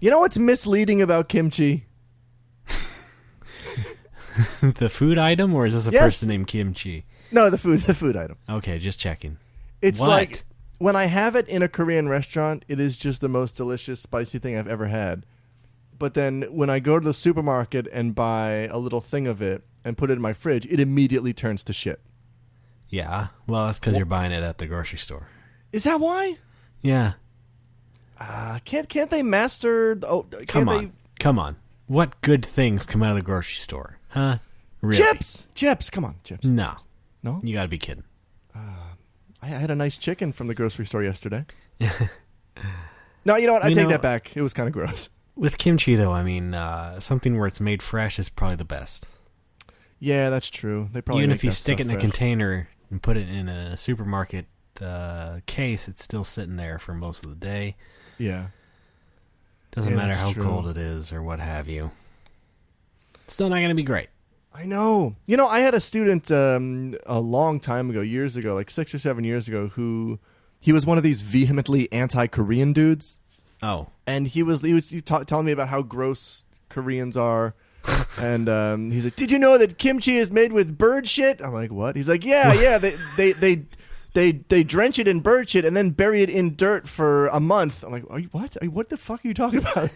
You know what's misleading about kimchi? The food item, or is this a person named Kimchi? No, the food item. Okay, just checking. It's like when I have it in a Korean restaurant, it is just the most delicious, spicy thing I've ever had. But then when I go to the supermarket and buy a little thing of it and put it in my fridge, it immediately turns to shit. Yeah, well, that's because you're buying it at the grocery store. Is that why? Yeah. Can't they master? Come on. What good things come out of the grocery store? Huh? Really? Chips. Come on, chips. No. No? You got to be kidding. I had a nice chicken from the grocery store yesterday. No, you know what? I take that back. It was kind of gross. With kimchi, though, I mean, something where it's made fresh is probably the best. Yeah, that's true. They probably even if you stick it in a container and put it in a supermarket case, it's still sitting there for most of the day. Yeah. Doesn't matter how cold it is or what have you. It's still not going to be great. I know. You know, I had a student a long time ago, years ago, like 6 or 7 years ago, he was one of these vehemently anti-Korean dudes. Oh. And he was telling me about how gross Koreans are. And he's like, "Did you know that kimchi is made with bird shit?" I'm like, "What?" He's like, "Yeah. They drench it in bird shit and then bury it in dirt for a month." I'm like, "What? What the fuck are you talking about?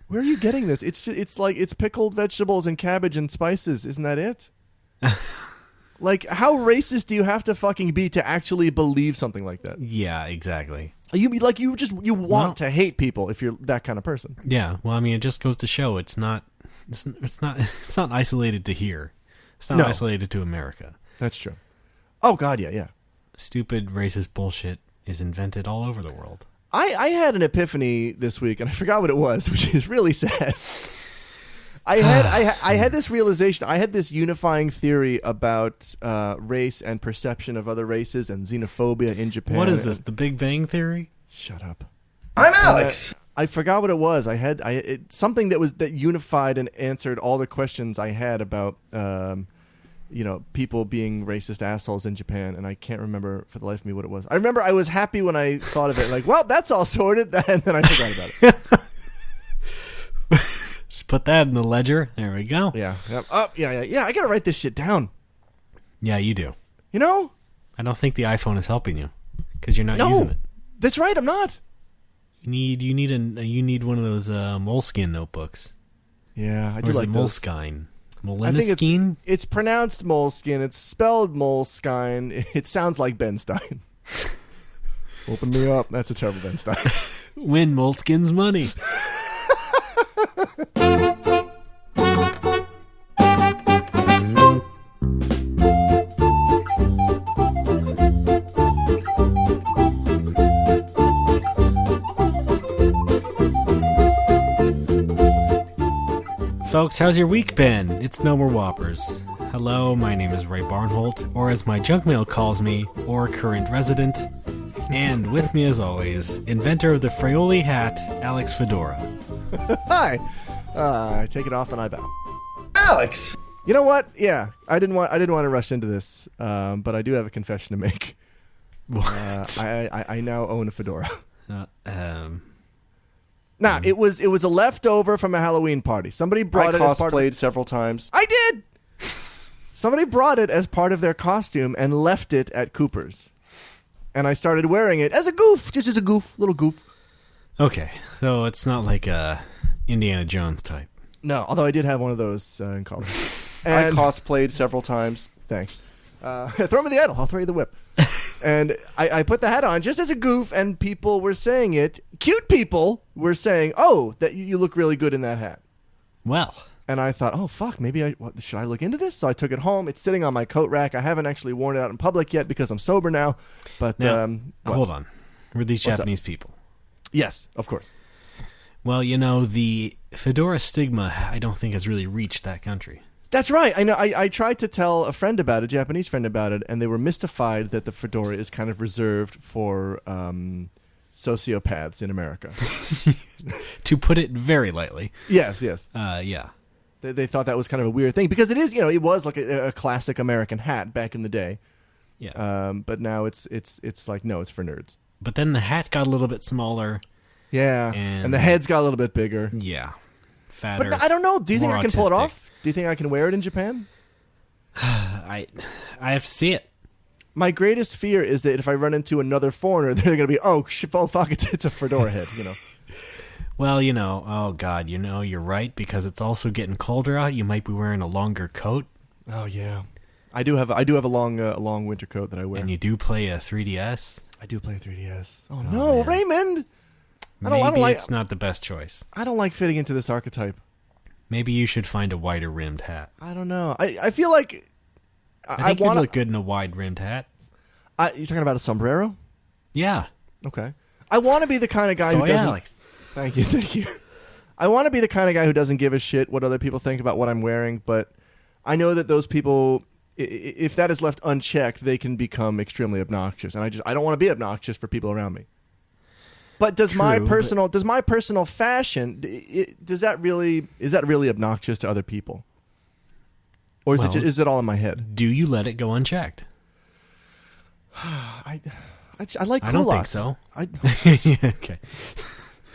Where are you getting this? It's like it's pickled vegetables and cabbage and spices. Isn't that it?" Like, how racist do you have to fucking be to actually believe something like that? Yeah, exactly. You want to hate people if you're that kind of person. Yeah, well, I mean, it just goes to show it's not isolated to here. It's not isolated to America. That's true. Oh God, yeah. Stupid racist bullshit is invented all over the world. I had an epiphany this week, and I forgot what it was, which is really sad. I had this realization. I had this unifying theory about race and perception of other races and xenophobia in Japan. What is this? The Big Bang Theory? Shut up. I'm Alex. I forgot what it was. Something that unified and answered all the questions I had about people being racist assholes in Japan, and I can't remember for the life of me what it was. I remember I was happy when I thought of it, like, well, that's all sorted, and then I forgot about it. Just put that in the ledger. There we go. Yeah. Yeah. I gotta write this shit down. Yeah, you do. You know? I don't think the iPhone is helping you because you're not using it. That's right. I'm not. You need one of those moleskin notebooks. Yeah, I do or is like it those. Moleskine? I think it's pronounced Moleskine. It's spelled Moleskine. It sounds like Ben Stein. Open me up. That's a terrible Ben Stein. Win Moleskine's money. Folks, how's your week been? It's No More Whoppers. Hello, my name is Ray Barnholt, or as my junk mail calls me, or current resident. And with me as always, inventor of the Fraioli hat, Alex Fedora. Hi. I take it off and I bow. Alex. You know what? Yeah, I didn't want to rush into this, but I do have a confession to make. What? I now own a fedora. Nah, it was a leftover from a Halloween party. Somebody brought it as part of... I cosplayed several times. I did! Somebody brought it as part of their costume and left it at Cooper's. And I started wearing it as a goof, just as a goof, little goof. Okay, so it's not like a Indiana Jones type. No, although I did have one of those in college. And I cosplayed several times. Thanks. Throw me the idol. I'll throw you the whip. And I put the hat on just as a goof, and people were saying it. Cute people were saying, "Oh, that you look really good in that hat." Well. And I thought, "Oh, fuck, maybe should I look into this?" So I took it home. It's sitting on my coat rack. I haven't actually worn it out in public yet because I'm sober now. But now, hold on. Were these Japanese people? Yes, of course. Well, the fedora stigma, I don't think has really reached that country. That's right. I know. I tried to tell a friend about it, a Japanese friend about it, and they were mystified that the fedora is kind of reserved for sociopaths in America. To put it very lightly. Yes. Yeah. They thought that was kind of a weird thing because it is, it was like a classic American hat back in the day. Yeah. But now it's like, no, it's for nerds. But then the hat got a little bit smaller, Yeah, and the head's got a little bit bigger. Yeah, fatter. But I don't know. Do you think I can pull it autistic. off? Do you think I can wear it in Japan? I have to see it. My greatest fear is that if I run into another foreigner, they're going to be, oh fuck, it's a fedora head, you know. Well, oh God, you're right, because it's also getting colder out. You might be wearing a longer coat. Oh yeah, I do have a long winter coat that I wear. And you do play a 3DS. I do play 3DS. Oh no, man. Raymond! Maybe it's not the best choice. I don't like fitting into this archetype. Maybe you should find a wider rimmed hat. I don't know. I feel like I think you look good in a wide rimmed hat. You're talking about a sombrero? Yeah. Okay. I want to be the kind of guy who doesn't. Alex. Thank you. I want to be the kind of guy who doesn't give a shit what other people think about what I'm wearing, but I know that those people, if that is left unchecked, they can become extremely obnoxious, and I don't want to be obnoxious for people around me. But does my personal fashion is that really obnoxious to other people, or is it all in my head? Do you let it go unchecked? I like culottes. I don't think so. Okay.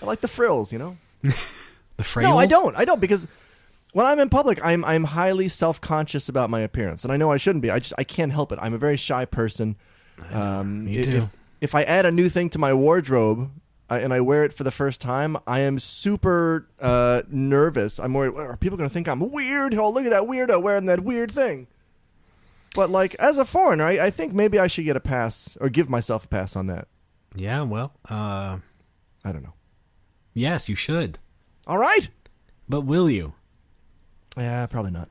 I like the frills, The frills? No, I don't because when I'm in public, I'm highly self-conscious about my appearance, and I know I shouldn't be. I can't help it. I'm a very shy person. Me too. If I add a new thing to my wardrobe and I wear it for the first time, I am super nervous. I'm worried, are people going to think I'm weird? Oh, look at that weirdo wearing that weird thing. But like as a foreigner, I think maybe I should get a pass or give myself a pass on that. Yeah, well, I don't know. Yes, you should. All right. But will you? Yeah, probably not.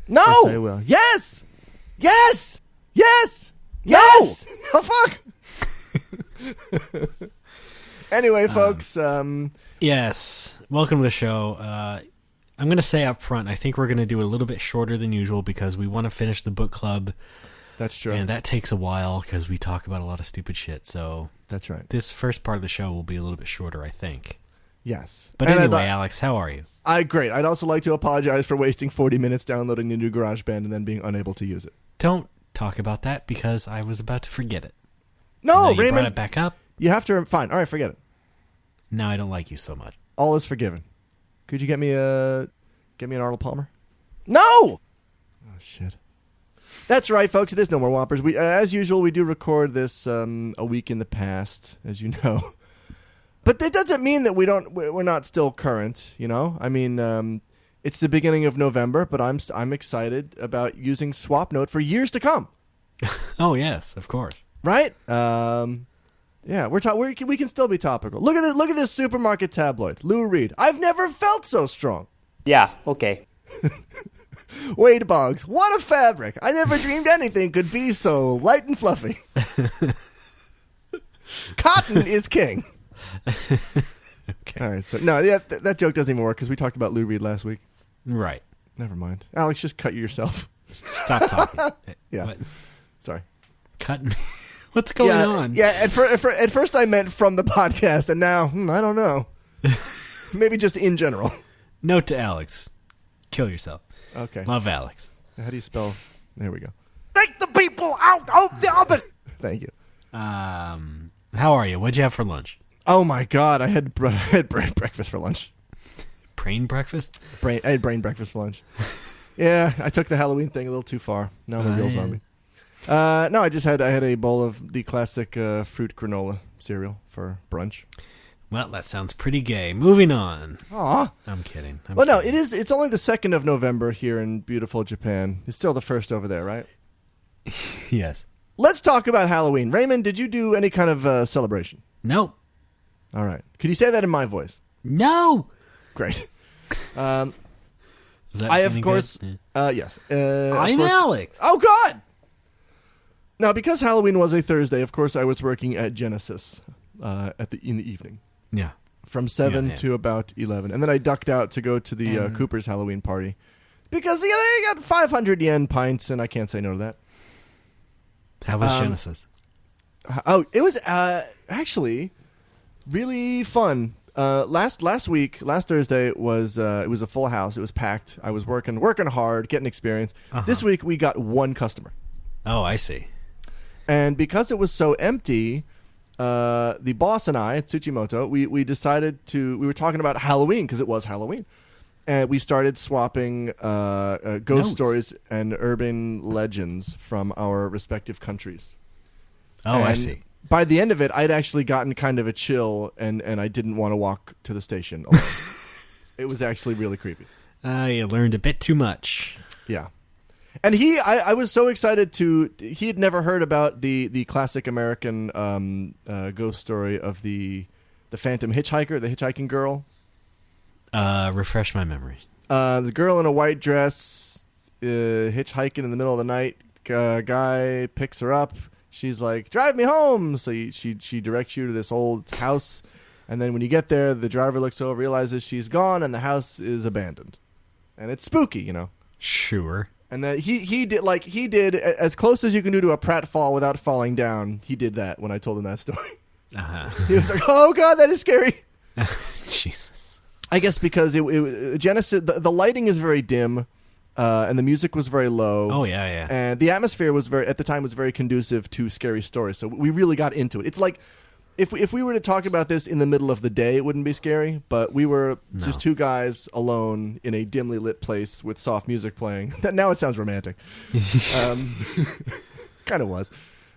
No! Yes, I will. Yes! Yes! Yes! Yes! No! Oh, fuck! Anyway, folks. Yes. Welcome to the show. I'm going to say up front, I think we're going to do it a little bit shorter than usual because we want to finish the book club. That's true. And that takes a while because we talk about a lot of stupid shit. So that's right. This first part of the show will be a little bit shorter, I think. Yes. But anyway, Alex, how are you? Great. I'd also like to apologize for wasting 40 minutes downloading the new GarageBand and then being unable to use it. Don't talk about that because I was about to forget it. No, you Raymond. Brought it back up. You have to. Fine. All right, forget it. Now I don't like you so much. All is forgiven. Could you get me an Arnold Palmer? No. Oh shit. That's right, folks. It is No More Whoppers. We, as usual, we do record this a week in the past, as you know. But that doesn't mean that we're not still current. I mean, it's the beginning of November, but I'm excited about using SwapNote for years to come. Oh yes, of course. Right? Yeah, we can still be topical. Look at this supermarket tabloid. Lou Reed. I've never felt so strong. Yeah. Okay. Wade Boggs. What a fabric. I never dreamed anything could be so light and fluffy. Cotton is king. Okay. All right. So no, yeah, that joke doesn't even work because we talked about Lou Reed last week. Right. Never mind. Alex, just cut yourself. Stop talking. Yeah. What? Sorry. Cut me. What's going on? Yeah. At first I meant from the podcast, and now I don't know. Maybe just in general. Note to Alex: kill yourself. Okay. Love Alex. How do you spell? There we go. Take the people out of the oven. Thank you. How are you? What'd you have for lunch? Oh my God! I had breakfast for lunch. Brain breakfast? I had brain breakfast for lunch. Yeah, I took the Halloween thing a little too far. Now I'm a real zombie. No, I had a bowl of the classic fruit granola cereal for brunch. Well, that sounds pretty gay. Moving on. Aw. I'm kidding. No, it is. It's only the 2nd of November here in beautiful Japan. It's still the 1st over there, right? Yes. Let's talk about Halloween. Raymond, did you do any kind of celebration? Nope. All right. Could you say that in my voice? No. Great. Is that I, of course... yes. I'm Alex. Oh, God! Now, because Halloween was a Thursday, of course, I was working at Genesis in the evening. Yeah. From 7 to about 11. And then I ducked out to go to the Cooper's Halloween party. Because they got 500 yen pints, and I can't say no to that. How was Genesis? It was actually really fun. Last Thursday it was a full house. It was packed. I was working hard, getting experience. This week we got one customer. Oh, I see. And because it was so empty, the boss and I, Tsuchimoto, we decided we were talking about Halloween because it was Halloween. And we started swapping ghost Notes. stories and urban legends from our respective countries. Oh, And I see. By the end of it, I'd actually gotten kind of a chill, and I didn't want to walk to the station alone. It was actually really creepy. You learned a bit too much. Yeah. And I was so excited he had never heard about the classic American ghost story of the Phantom Hitchhiker, the hitchhiking girl. Refresh my memory. The girl in a white dress, hitchhiking in the middle of the night. Guy picks her up. She's like, "Drive me home." So she directs you to this old house, and then when you get there, the driver looks over, realizes she's gone, and the house is abandoned, and it's spooky, you know. Sure. And then he did as close as you can do to a pratfall without falling down. He did that when I told him that story. He was like, "Oh God, that is scary." Jesus. I guess because Genesis, the lighting is very dim, and the music was very low. Oh yeah. And the atmosphere was at the time was very conducive to scary stories. So we really got into it. It's like if we were to talk about this in the middle of the day, it wouldn't be scary. But we were just two guys alone in a dimly lit place with soft music playing. Now it sounds romantic. Kind of was,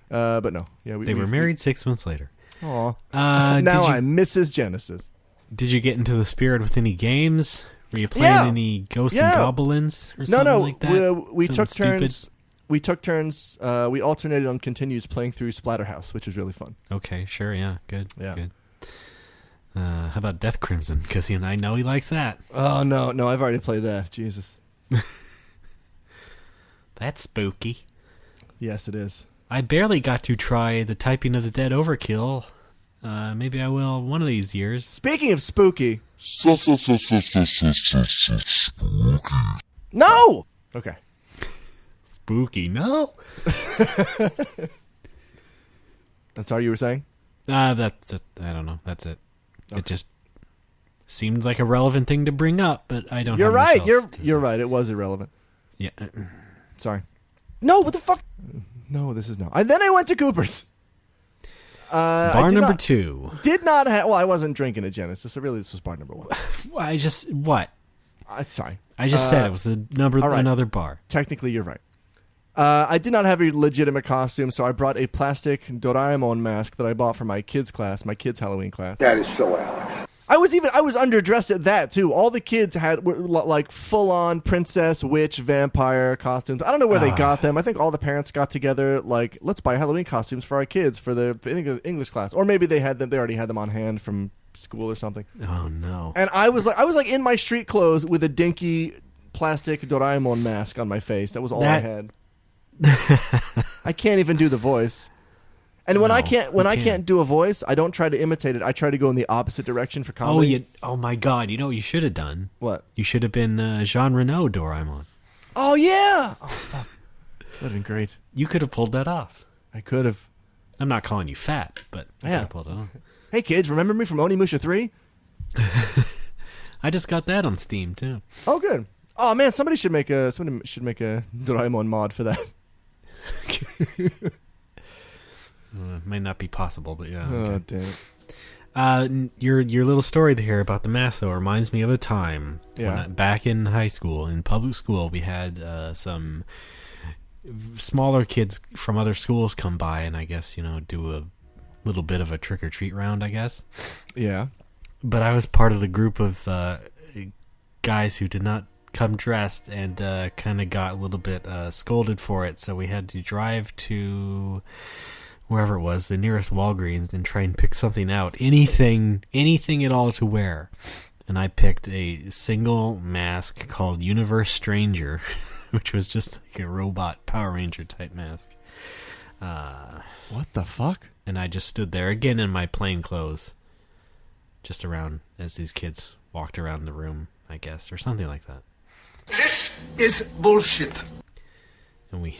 but no. Yeah, They were married 6 months later. Aw. Now I'm Mrs. Genesis. Did you get into the spirit with any games? Were you playing any Ghosts and Goblins or something like that? We took Something turns. stupid? We took turns. We alternated on continues playing through Splatterhouse, which was really fun. Okay, sure, yeah, good. Yeah. Good. How about Death Crimson? Because I know he likes that. Oh no, I've already played that. Jesus. That's spooky. Yes, it is. I barely got to try the Typing of the Dead Overkill. Maybe I will one of these years. Speaking of spooky. No. Okay. Spooky, no. That's all you were saying? That's it. I don't know. That's it. Okay. It just seemed like a relevant thing to bring up, but I don't. You're have right. much else You're right. It was irrelevant. Yeah. Sorry. No. What the fuck? No, this is no. Then I went to Cooper's. Bar number 2. Did not have. Well, I wasn't drinking at Genesis, so really this was bar number 1. What? Sorry. I just said it was another bar. Technically, you're right. I did not have a legitimate costume, so I brought a plastic Doraemon mask that I bought for my kids' class, my kids' Halloween class. That is so Alex. I was underdressed at that too. All the kids were like full on princess, witch, vampire costumes. I don't know where they got them. I think all the parents got together like, let's buy Halloween costumes for our kids for the English class, or maybe they already had them on hand from school or something. Oh no! And I was like in my street clothes with a dinky plastic Doraemon mask on my face. That was all I had. I can't even do the voice. And when I can't do a voice, I don't try to imitate it. I try to go in the opposite direction for comedy. Oh my God! You know what you should have done? What? You should have been Jean Reno Doraemon. Oh yeah! Oh fuck! That'd have been great. You could have pulled that off. I could have. I'm not calling you fat, but you could have pulled it off. Hey kids, remember me from Onimusha 3? I just got that on Steam too. Oh good. Oh man, somebody should make a Doraemon mod for that. Might not be possible, but yeah. Oh okay. damn. Your little story here about the Masso reminds me of a time when back in high school, in public school, we had some smaller kids from other schools come by and I guess, do a little bit of a trick-or-treat round, I guess. Yeah. But I was part of the group of guys who did not come dressed and kind of got a little bit scolded for it, so we had to drive to wherever it was, the nearest Walgreens, and try and pick something out. Anything at all to wear. And I picked a single mask called Universe Stranger, which was just like a robot Power Ranger type mask. What the fuck? And I just stood there again in my plain clothes, just around as these kids walked around the room, I guess, or something like that. This is bullshit. And we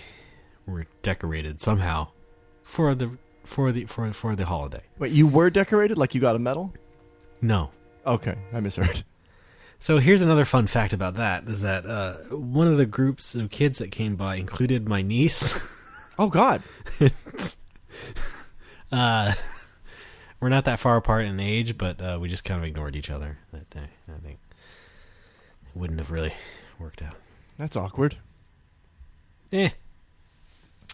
were decorated somehow for the holiday. Wait, you were decorated? Like you got a medal? No. Okay, I misheard. So here's another fun fact about that, is that one of the groups of kids that came by included my niece. Oh, God. We're not that far apart in age, but we just kind of ignored each other that day. I think it wouldn't have really worked out. That's awkward. Eh.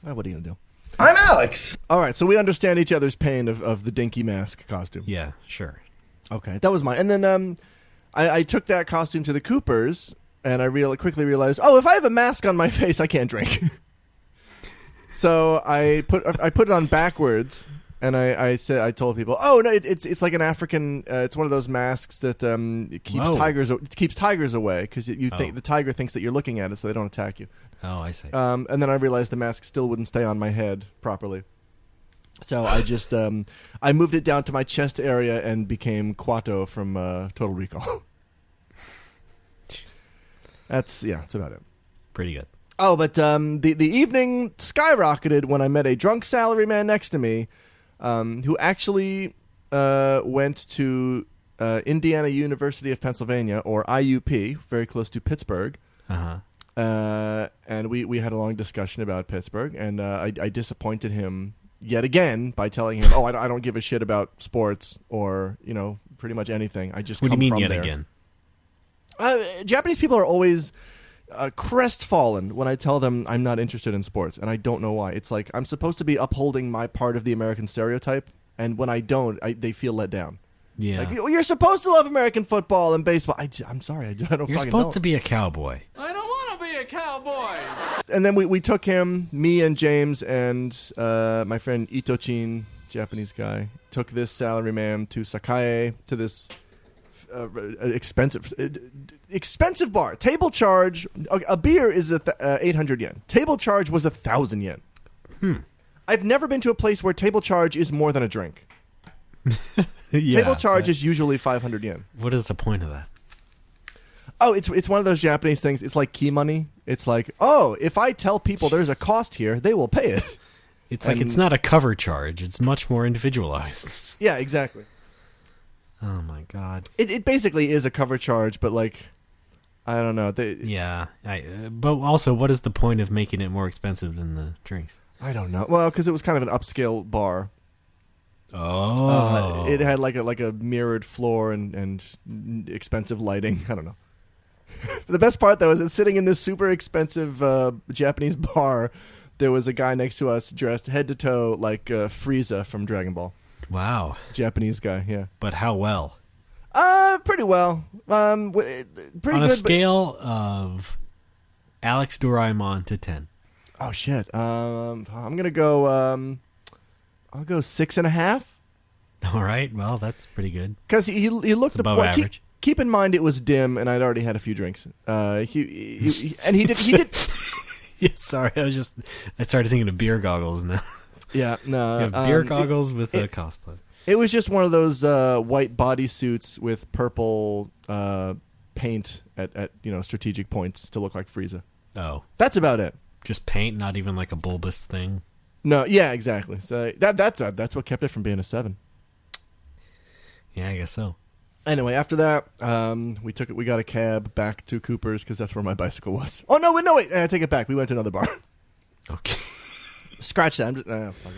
What are you going to do? I'm Alex. All right, so we understand each other's pain of the dinky mask costume. Yeah, sure. Okay, that was mine. And then I took that costume to the Coopers, and I quickly realized, if I have a mask on my face, I can't drink. So I put it on backwards, and I told people, no, it's like an African. It's one of those masks that it keeps tigers away because you think the tiger thinks that you're looking at it, so they don't attack you. Oh, I see. And then I realized the mask still wouldn't stay on my head properly. So I just I moved it down to my chest area and became Quato from Total Recall. That's about it. Pretty good. Oh, but the evening skyrocketed when I met a drunk salaryman next to me, who actually went to Indiana University of Pennsylvania, or IUP, very close to Pittsburgh. Uh-huh. And we had a long discussion about Pittsburgh, and I disappointed him yet again by telling him, I don't give a shit about sports or, pretty much anything. I just What do come you mean from yet there. again? Japanese people are always crestfallen when I tell them I'm not interested in sports, and I don't know why. It's like I'm supposed to be upholding my part of the American stereotype, and when I don't, they feel let down. Yeah. Like, you're supposed to love American football and baseball. I'm sorry, I don't You're fucking supposed know. to be a cowboy. I don't want to be a cowboy. And then we took him, me and James and my friend Itochin, Japanese guy, took this salaryman to Sakae, to this expensive bar. Table charge, a beer is 800 yen. Table charge was 1,000 yen. I've never been to a place where table charge is more than a drink. Table charge is usually 500 yen. What is the point of that? Oh, it's one of those Japanese things. It's like key money. It's like, if I tell people there's a cost here, they will pay it. It's like it's not a cover charge. It's much more individualized. Yeah, exactly. Oh my god. It basically is a cover charge, but like, I don't know. But also, what is the point of making it more expensive than the drinks? I don't know. Well, because it was kind of an upscale bar. Oh. It had like a mirrored floor and expensive lighting. I don't know. The best part, though, is that sitting in this super expensive Japanese bar, there was a guy next to us dressed head to toe like Frieza from Dragon Ball. Wow. Japanese guy, yeah. But how well? Pretty well. Pretty good. On a scale of Alex Doraemon to 10. Oh, shit. I'm going to go... I'll go 6.5. All right. Well, that's pretty good. Because he looked above average. Keep in mind it was dim, and I'd already had a few drinks. He did. Yeah, sorry. I started thinking of beer goggles now. Yeah, no. You have beer goggles with a cosplay. It was just one of those white bodysuits with purple paint at strategic points to look like Frieza. Oh, that's about it. Just paint, not even like a bulbous thing. No, yeah, exactly. So that's what kept it from being a 7. Yeah, I guess so. Anyway, after that, we got a cab back to Cooper's because that's where my bicycle was. Oh no, wait, I take it back. We went to another bar. Okay. Scratch that. Fuck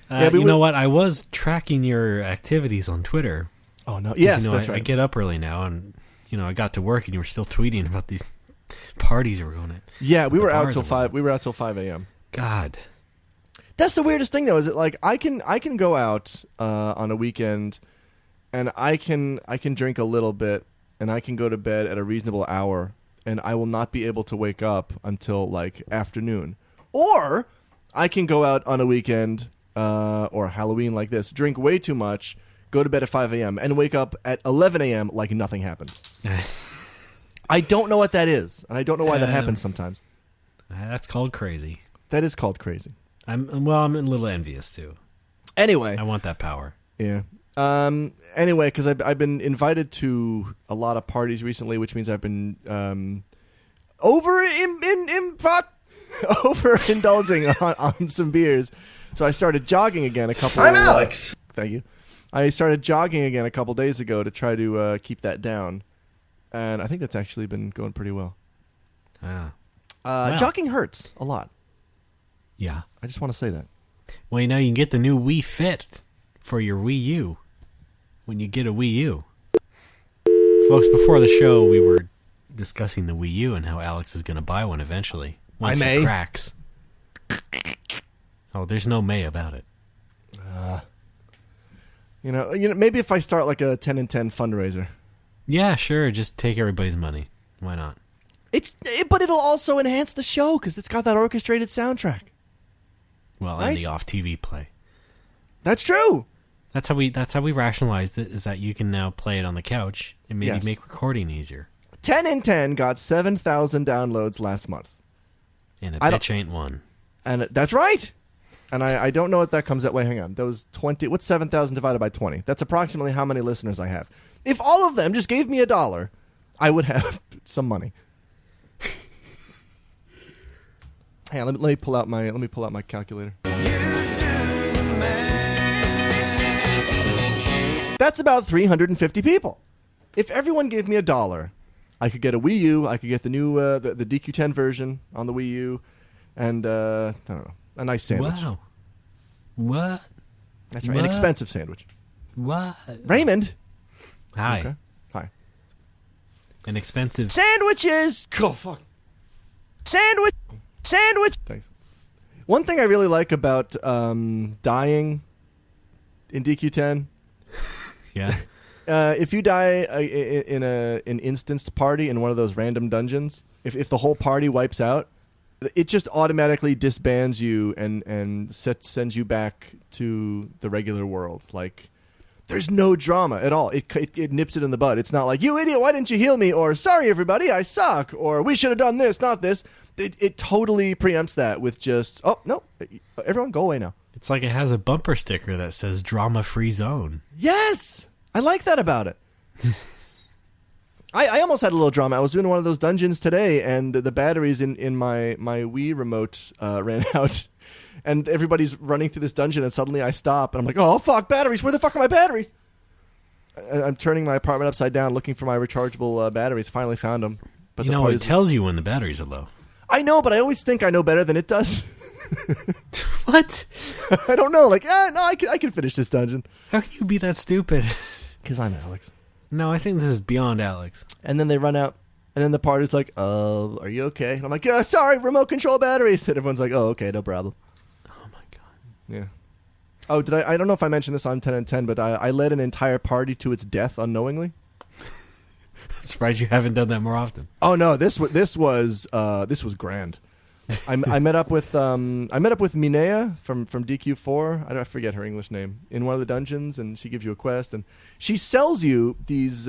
it. You know what? I was tracking your activities on Twitter. Oh no! Yes, that's I right. get up early now, and I got to work, and you were still tweeting about these parties you were going at. Yeah, we were out till 5. We were out till 5 a.m. God, that's the weirdest thing, though. Is it like I can go out on a weekend, and I can drink a little bit, and I can go to bed at a reasonable hour, and I will not be able to wake up until like afternoon, or I can go out on a weekend or Halloween like this, drink way too much, go to bed at 5 a.m., and wake up at 11 a.m. like nothing happened. I don't know what that is, and I don't know why that happens sometimes. That's called crazy. That is called crazy. I'm a little envious, too. Anyway. I want that power. Yeah. Anyway, because I've been invited to a lot of parties recently, which means I've been overindulging on some beers. So I started jogging again I'm Alex. Thank you. I started jogging again a couple days ago to try to keep that down, and I think that's actually been going pretty well. Wow. Jogging hurts a lot. Yeah. I just want to say that. Well, you can get the new Wii Fit for your Wii U when you get a Wii U. Folks, before the show, we were discussing the Wii U and how Alex is going to buy one eventually. Once it cracks. Oh, there's no may about it. You know, maybe if I start like a 10 and 10 fundraiser. Yeah, sure. Just take everybody's money. Why not? But it'll also enhance the show because it's got that orchestrated soundtrack. Well, right? and the off-TV play. That's true. That's how we rationalized it, is that you can now play it on the couch and maybe make recording easier. 10 and 10 got 7,000 downloads last month. And a bitch ain't one. And that's right. And I don't know what that comes that way. Hang on. That was 20. What's 7,000 divided by 20? That's approximately how many listeners I have. If all of them just gave me $1, I would have some money. Hang on, let me pull out my calculator. That's about 350 people. If everyone gave me $1, I could get a Wii U. I could get the new the DQ10 version on the Wii U, and I don't know, a nice sandwich. Wow. What? That's right, an expensive sandwich. What? Raymond. Hi. Okay. Hi. An expensive sandwiches. Oh fuck. Sandwich. Thanks. One thing I really like about dying in DQ10. Yeah. If you die in an instanced party in one of those random dungeons, if the whole party wipes out, it just automatically disbands you and sends you back to the regular world. Like, there's no drama at all. It nips it in the bud. It's not like, you idiot, why didn't you heal me? Or, sorry, everybody, I suck. Or, we should have done this, not this. It totally preempts that with just, oh, no, everyone go away now. It's like it has a bumper sticker that says drama-free zone. Yes! I like that about it. I almost had a little drama. I was doing one of those dungeons today, and the batteries in my Wii remote ran out. And everybody's running through this dungeon, and suddenly I stop, and I'm like, oh, fuck, batteries! Where the fuck are my batteries? I'm turning my apartment upside down, looking for my rechargeable batteries. Finally found them. But it tells you when the batteries are low. I know, but I always think I know better than it does. What? I don't know. Like, no, I can finish this dungeon. How can you be that stupid? Because I'm Alex. No, I think this is beyond Alex. And then they run out, and then the party's like, are you okay? And I'm like, sorry, remote control batteries. And everyone's like, oh, okay, no problem. Oh, my God. Yeah. Oh, I don't know if I mentioned this on 10 and 10, but I led an entire party to its death unknowingly. I'm surprised you haven't done that more often. Oh, no, this was grand. I met up with Minea from DQ4. I forget her English name, in one of the dungeons, and she gives you a quest, and she sells you these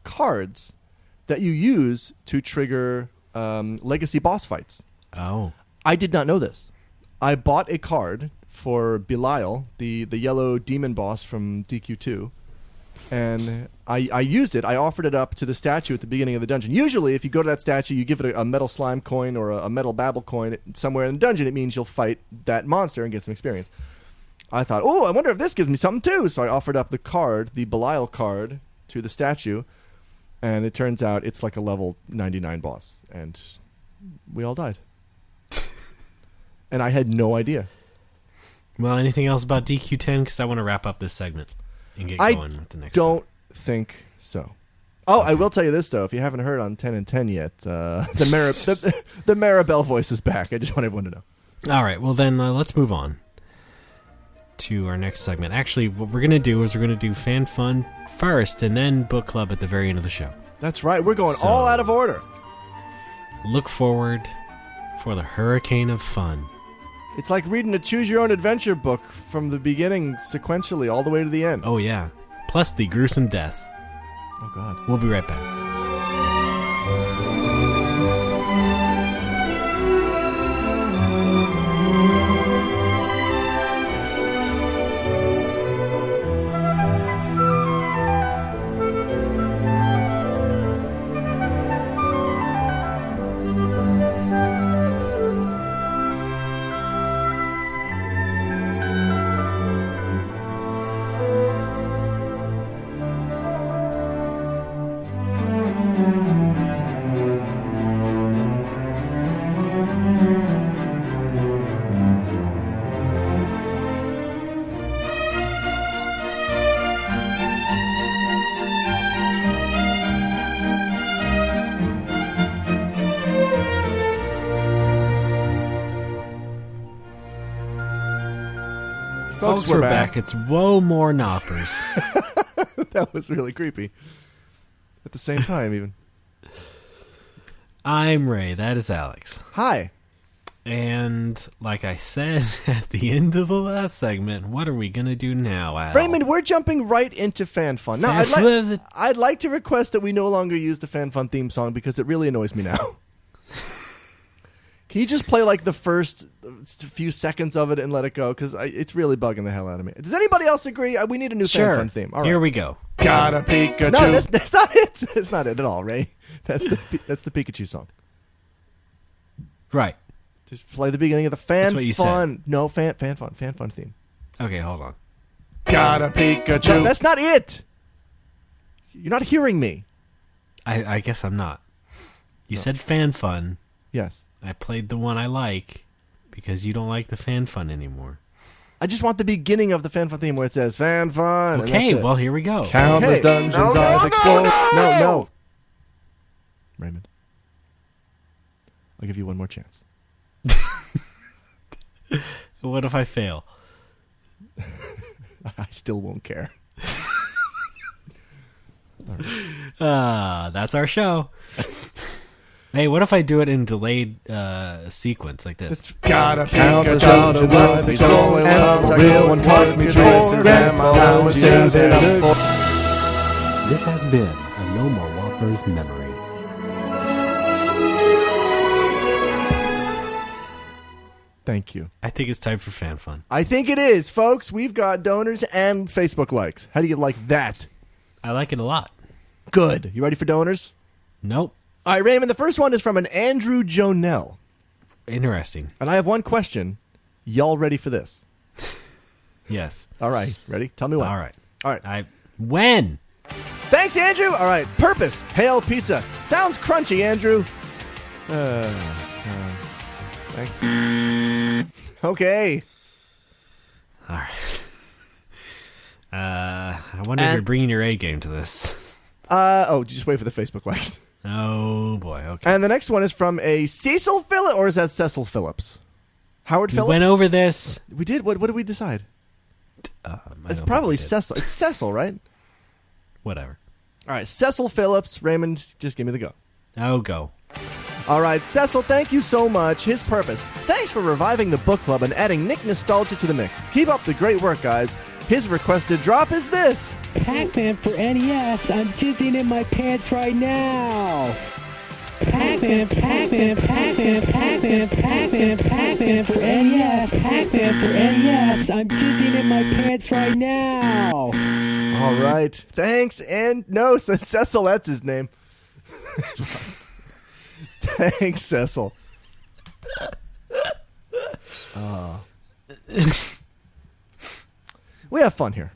cards that you use to trigger legacy boss fights. Oh, I did not know this. I bought a card for Belial, the yellow demon boss from DQ2. And I used it. I offered it up to the statue at the beginning of the dungeon. Usually, if you go to that statue, you give it a metal slime coin or a metal babble coin somewhere in the dungeon. It means you'll fight that monster and get some experience. I thought, oh, I wonder if this gives me something too. So I offered up the card, the Belial card, to the statue. And it turns out it's like a level 99 boss. And we all died. And I had no idea. Well, anything else about DQ10? Because I want to wrap up this segment and get going with the next I don't one. think so. Oh, okay. I will tell you this, though. If you haven't heard on 10 and 10 yet, the Maribel voice is back. I just want everyone to know. All right. Well, then let's move on to our next segment. Actually, what we're going to do is we're going to do fan fun first and then book club at the very end of the show. That's right. We're going all out of order. Look forward for the hurricane of fun. It's like reading a choose-your-own-adventure book from the beginning sequentially all the way to the end. Oh, yeah. Plus the gruesome death. Oh, God. We'll be right back. Folks, we're back. It's whoa more knoppers. That was really creepy. At the same time, even. I'm Ray. That is Alex. Hi. And like I said at the end of the last segment, what are we going to do now, Al? Raymond, we're jumping right into fan fun. Now, I'd like to request that we no longer use the fan fun theme song because it really annoys me now. Can you just play like the first few seconds of it and let it go? Because it's really bugging the hell out of me. Does anybody else agree? We need a new fan fun theme. All right. Here we go. Got a Pikachu. No, that's not it. That's not it at all, Ray. That's the Pikachu song. Right. Just play the beginning of the fan what you fun. said. No, fan fun theme. Okay, hold on. Got a Pikachu. No, that's not it. You're not hearing me. I guess I'm not. You said fan fun. Yes. I played the one I like because you don't like the fan fun anymore. I just want the beginning of the fan fun theme where it says fan fun. Okay, well, here we go. Countless dungeons I've explored. No. Raymond, I'll give you one more chance. What if I fail? I still won't care. That's our show. Hey, what if I do it in delayed sequence like this? Gotta count the dungeons I've explored, and the real one cost me traces, and my life was This has been a No More Whoppers memory. Thank you. I think it's time for fan fun. I think it is, folks. We've got donors and Facebook likes. How do you like that? I like it a lot. Good. You ready for donors? Nope. All right, Raymond, the first one is from an Andrew Jonell. Interesting. And I have one question. Y'all ready for this? Yes. All right. Ready? Tell me when. All right. All right. When? Thanks, Andrew. All right. Purpose. Hail pizza. Sounds crunchy, Andrew. Thanks. Okay. All right. I wonder if you're bringing your A game to this. Just wait for the Facebook likes. Oh, boy. Okay. And the next one is from a Cecil Phillips, or is that Cecil Phillips? Howard Phillips? We went over this. We did? What did we decide? It's probably Cecil. It's Cecil, right? Whatever. All right. Cecil Phillips. Raymond, just give me the go. Oh, go. All right, Cecil, thank you so much. His purpose. Thanks for reviving the book club and adding Nick Nostalgia to the mix. Keep up the great work, guys. His requested drop is this. Pac-Man for NES. I'm jizzing in my pants right now. Pac-Man for NES. Pac-Man for NES. I'm jizzing in my pants right now. All right. Thanks, and no, Cecil, that's his name. Thanks, Cecil. We have fun here.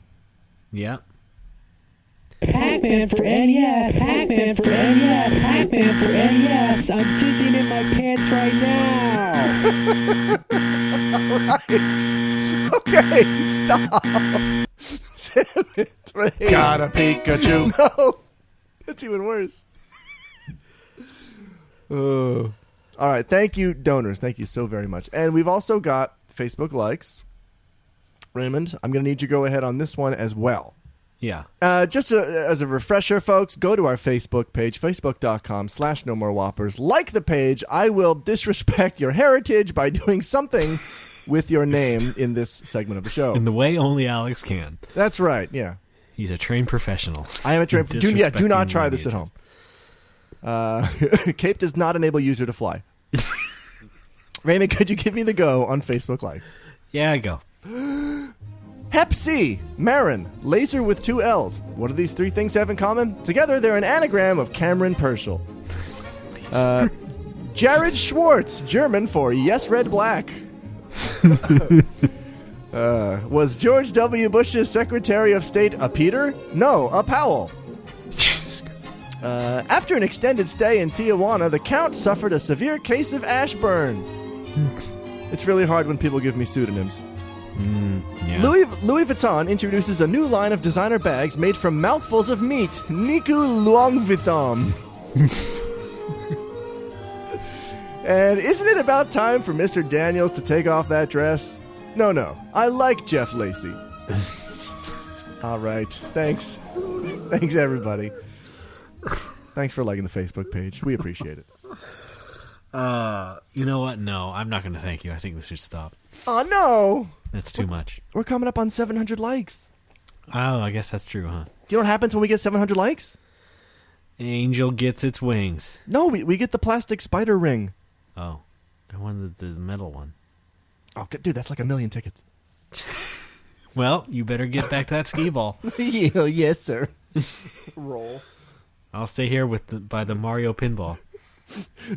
Yeah. Pac-Man for NES. Pac-Man for NES. Pac-Man for NES. I'm jizzing in my pants right now. Right. Okay, stop. Got a Pikachu. No, that's even worse. All right, thank you, donors. Thank you so very much. And we've also got Facebook likes. Raymond, I'm going to need you to go ahead on this one as well. Yeah. Just as a refresher, folks, go to our Facebook page, facebook.com/NoMoreWhoppers. Like the page. I will disrespect your heritage by doing something with your name in this segment of the show. In the way only Alex can. That's right, yeah. He's a trained professional. I am a trained professional. Do not try this at home. Cape does not enable user to fly. Raymond, could you give me the go on Facebook likes? Yeah, go. Hep C, Marin, laser with 2 L's. What do these 3 things have in common? Together, they're an anagram of Cameron Pershel. Jared Schwartz, German for yes, red, black. Was George W. Bush's Secretary of State a Peter? No, a Powell. After an extended stay in Tijuana, the Count suffered a severe case of ashburn. It's really hard when people give me pseudonyms. Yeah. Louis Vuitton introduces a new line of designer bags made from mouthfuls of meat. Niku Luang Vuitton. And isn't it about time for Mr. Daniels to take off that dress? No. I like Jeff Lacey. All right. Thanks. Thanks, everybody. Thanks for liking the Facebook page. We appreciate it. You know what? No, I'm not going to thank you. I think this should stop. Oh, no. That's too much. We're coming up on 700 likes. Oh, I guess that's true, huh? Do you know what happens when we get 700 likes? Angel gets its wings. No, we get the plastic spider ring. Oh, I wanted the metal one. Oh, dude, that's like 1 million tickets. Well, you better get back to that skee ball. Yes, sir. Roll. I'll stay here by the Mario pinball.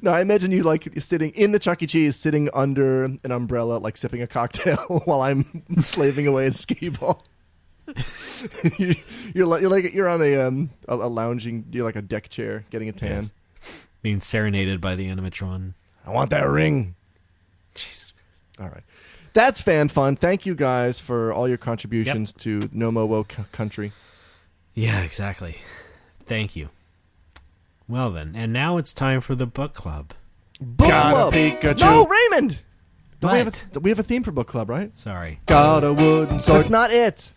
No, I imagine you like sitting in the Chuck E. Cheese, sitting under an umbrella, like sipping a cocktail while I'm slaving away at skee ball. you're on a lounging, you're like a deck chair, getting a tan. Yes. Being serenaded by the animatron. I want that ring. Jesus Christ. All right. That's fan fun. Thank you guys for all your contributions to NoMoWo country. Yeah, exactly. Thank you. Well then, and now it's time for the book club. Book club. Pikachu. No, Raymond. We have a theme for book club, right? Sorry. Got a wooden sword. That's not it.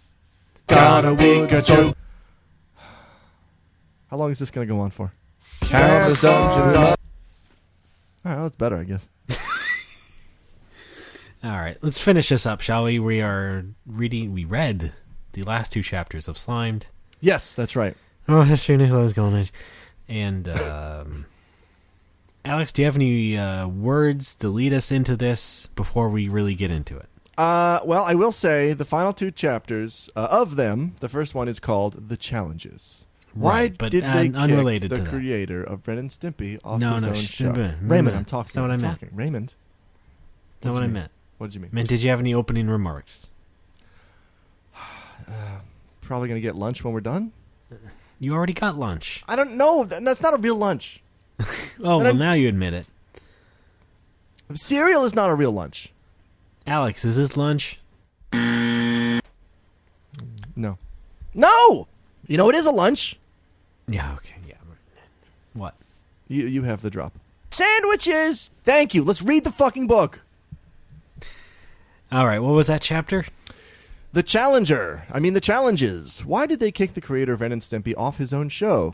Got a Pikachu. How long is this going to go on for? Countless dungeons. All right, that's better, I guess. All right, let's finish this up, shall we? We read the last 2 chapters of Slimed. Yes, that's right. Oh, history Nicholas Golden. And, Alex, do you have any words to lead us into this before we really get into it? Well, I will say the final 2 chapters of them, the first one is called The Challenges. Why but did they unrelated kick to the that. creator of Ren and Stimpy off his own show? Raymond, Raymond, I'm talking. That's not what I meant. Raymond. That's not what I meant. What did you mean? Man, did you have any opening remarks? Probably going to get lunch when we're done. You already got lunch. I don't know. That's not a real lunch. Oh, well, now you admit it. Cereal is not a real lunch. Alex, is this lunch? No. No! You know, it is a lunch. Yeah, okay, yeah. What? You have the drop. Sandwiches! Thank you. Let's read the fucking book. All right, what was that chapter? The Challenges. Why did they kick the creator of Ren and Stimpy off his own show? ?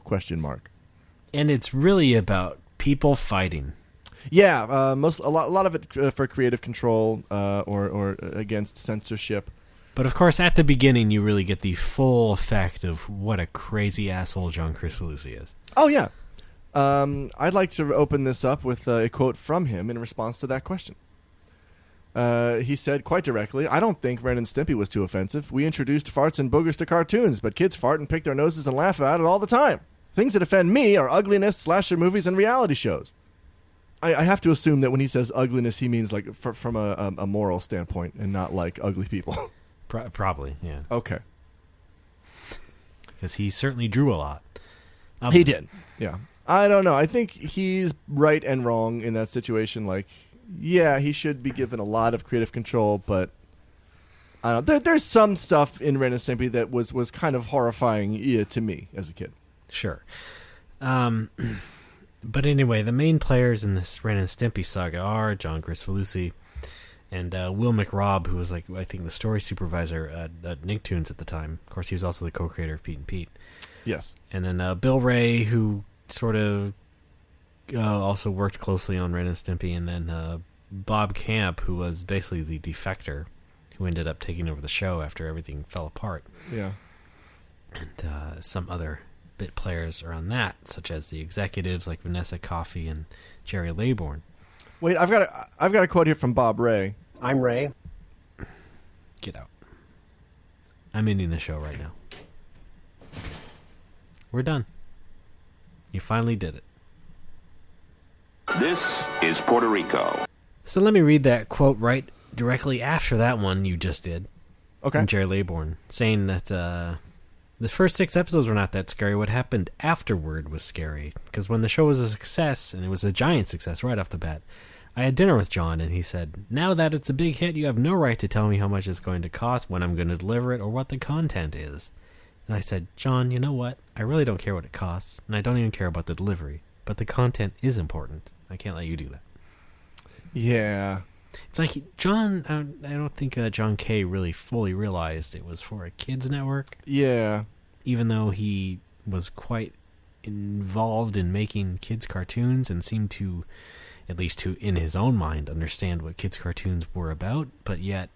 And it's really about people fighting. Yeah, a lot of it for creative control or against censorship. But of course, at the beginning, you really get the full effect of what a crazy asshole John Kricfalusi is. Oh yeah, I'd like to open this up with a quote from him in response to that question. He said quite directly, "I don't think Ren and Stimpy was too offensive. We introduced farts and boogers to cartoons, but kids fart and pick their noses and laugh about it all the time. Things that offend me are ugliness, slasher movies, and reality shows." I have to assume that when he says ugliness, he means like from a moral standpoint and not like ugly people. Probably, yeah. Okay. Because he certainly drew a lot. He did, yeah. I don't know. I think he's right and wrong in that situation. Like, yeah, he should be given a lot of creative control, but I don't know. There's some stuff in Ren and Stimpy that was kind of horrifying to me as a kid. Sure. But anyway, the main players in this Ren and Stimpy saga are John Kricfalusi and Will McRobb, who was, like, I think the story supervisor at Nicktoons at the time. Of course, he was also the co-creator of Pete and Pete. Yes. And then Bill Ray, who sort of also worked closely on Ren and Stimpy, and then Bob Camp, who was basically the defector, who ended up taking over the show after everything fell apart. Yeah. And some other bit players around that, such as the executives like Vanessa Coffey and Jerry Laybourne. Wait, I've got a quote here from Bob Ray. I'm Ray. Get out. I'm ending the show right now. We're done. You finally did it. This is Puerto Rico. So let me read that quote right directly after that one you just did. Okay. From Jerry Laybourne, saying that the first 6 episodes were not that scary. What happened afterward was scary. Because when the show was a success, and it was a giant success right off the bat, I had dinner with John, and he said, "Now that it's a big hit, you have no right to tell me how much it's going to cost, when I'm going to deliver it, or what the content is." And I said, "John, you know what? I really don't care what it costs, and I don't even care about the delivery. But the content is important. I can't let you do that." Yeah. It's like John. I don't think John Kay really fully realized it was for a kids network. Yeah. Even though he was quite involved in making kids cartoons and seemed to, at least to in his own mind, understand what kids cartoons were about, but yet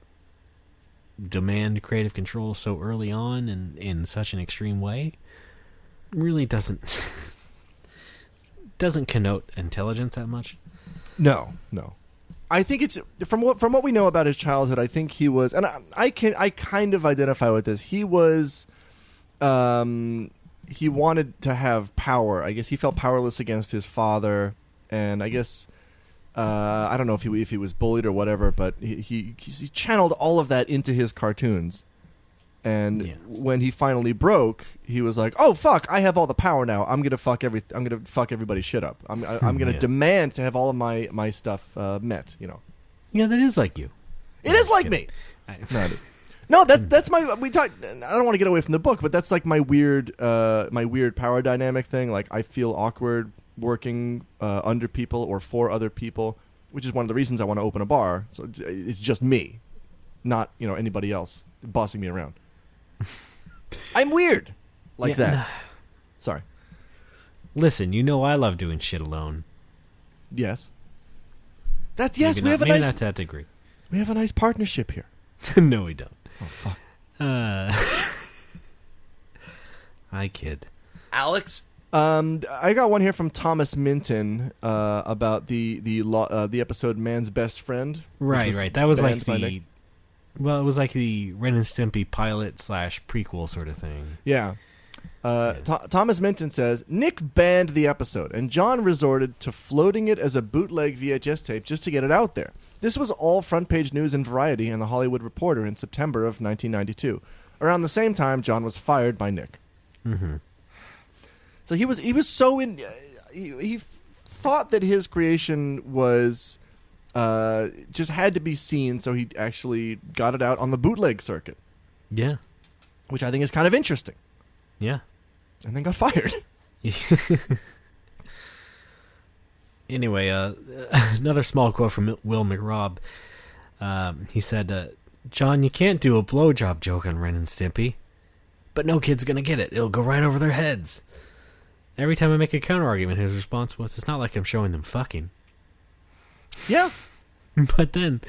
demand creative control so early on and in such an extreme way really doesn't connote intelligence that much. No. I think it's from what we know about his childhood. I think he was, and I kind of identify with this. He was, he wanted to have power. I guess he felt powerless against his father, and I guess I don't know if he was bullied or whatever, but he channeled all of that into his cartoons. And when he finally broke, he was like, "Oh fuck! I have all the power now. I'm gonna fuck everybody's shit up. I'm gonna demand to have all of my stuff met." You know. Yeah, that is like you. It is like me. No, that's my. We talk. I don't want to get away from the book, but that's like my weird power dynamic thing. Like I feel awkward working under people or for other people, which is one of the reasons I want to open a bar. So it's just me, not anybody else bossing me around. I'm weird like that. Sorry. Listen, I love doing shit alone. Yes. Maybe we have maybe not to that degree. We have a nice partnership here. No, we don't. Oh fuck. I kid. Alex? I got one here from Thomas Minton about the episode "Man's Best Friend." Right. That was like the. Well, it was like the Ren and Stimpy pilot / prequel sort of thing. Yeah. Thomas Minton says, Nick banned the episode, and John resorted to floating it as a bootleg VHS tape just to get it out there. This was all front-page news in Variety and The Hollywood Reporter in September of 1992. Around the same time, John was fired by Nick. Mm-hmm. So he was so in... He thought that his creation was... just had to be seen, so he actually got it out on the bootleg circuit. Yeah. Which I think is kind of interesting. Yeah. And then got fired. Anyway, another small quote from Will McRobb. He said, John, you can't do a blowjob joke on Ren and Stimpy. But no kid's gonna get it. It'll go right over their heads. Every time I make a counter-argument, his response was, it's not like I'm showing them fucking. Yeah. But then,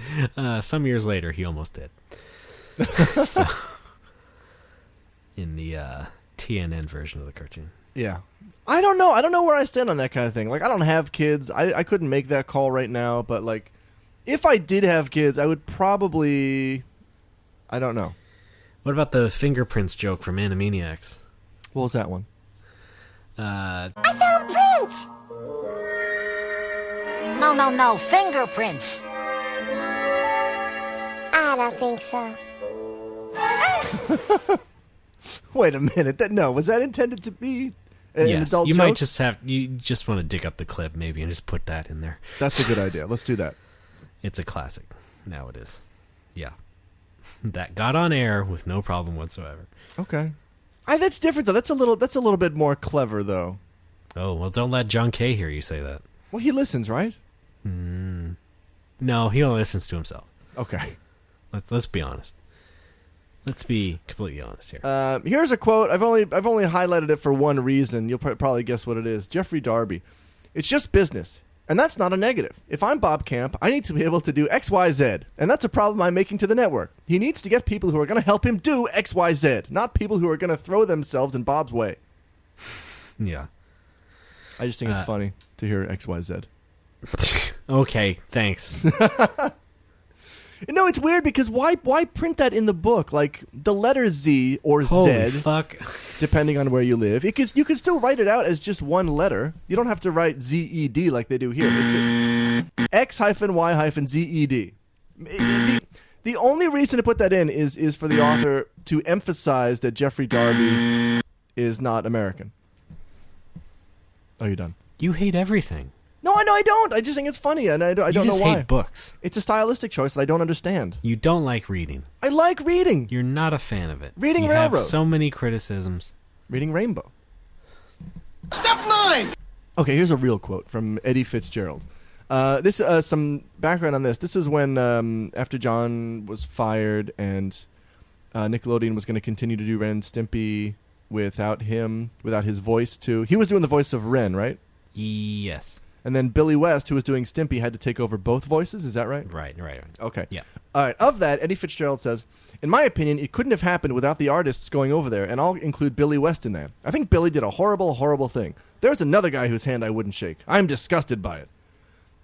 some years later, he almost did. So, in the TNN version of the cartoon. Yeah. I don't know. I don't know where I stand on that kind of thing. Like, I don't have kids. I couldn't make that call right now. But, like, if I did have kids, I would probably... I don't know. What about the fingerprints joke from Animaniacs? What was that one? I found prints! No, fingerprints. I don't think so. Wait a minute. Was that intended to be an adult you joke? might just want to dig up the clip maybe and just put that in there. That's a good idea. Let's do that. It's a classic. Now it is. Yeah. That got on air with no problem whatsoever. Okay. That's different though. That's a little bit more clever though. Oh, well, don't let John Kay hear you say that. Well, he listens, right? No, he only listens to himself. Okay. Let's be honest. Let's be completely honest here. Here's a quote. I've only highlighted it for one reason. You'll probably guess what it is. Jeffrey Darby. It's just business, and that's not a negative. If I'm Bob Camp, I need to be able to do X, Y, Z, and that's a problem I'm making to the network. He needs to get people who are going to help him do X, Y, Z, not people who are going to throw themselves in Bob's way. Yeah. I just think it's funny to hear X, Y, Z. Okay, thanks. No, it's weird because why print that in the book? Like the letter Z or Holy Z, fuck. depending on where you live. You could still write it out as just one letter. You don't have to write Z-E-D like they do here. It's X-Y-Z-E-D. The only reason to put that in is for the author to emphasize that Jeffrey Darby is not American. Oh, you're done. You hate everything. No, I don't. I just think it's funny, and I don't know why. You just hate books. It's a stylistic choice that I don't understand. You don't like reading. I like reading. You're not a fan of it. Reading you Railroad. have so many criticisms. Reading Rainbow. Step 9! Okay, here's a real quote from Eddie Fitzgerald. This some background on this. This is when after John was fired and Nickelodeon was going to continue to do Ren and Stimpy without his voice too. He was doing the voice of Ren, right? Yes. And then Billy West, who was doing Stimpy, had to take over both voices. Is that right? Right. Okay. Yeah. All right. Of that, Eddie Fitzgerald says, in my opinion, it couldn't have happened without the artists going over there, and I'll include Billy West in that. I think Billy did a horrible, horrible thing. There's another guy whose hand I wouldn't shake. I'm disgusted by it.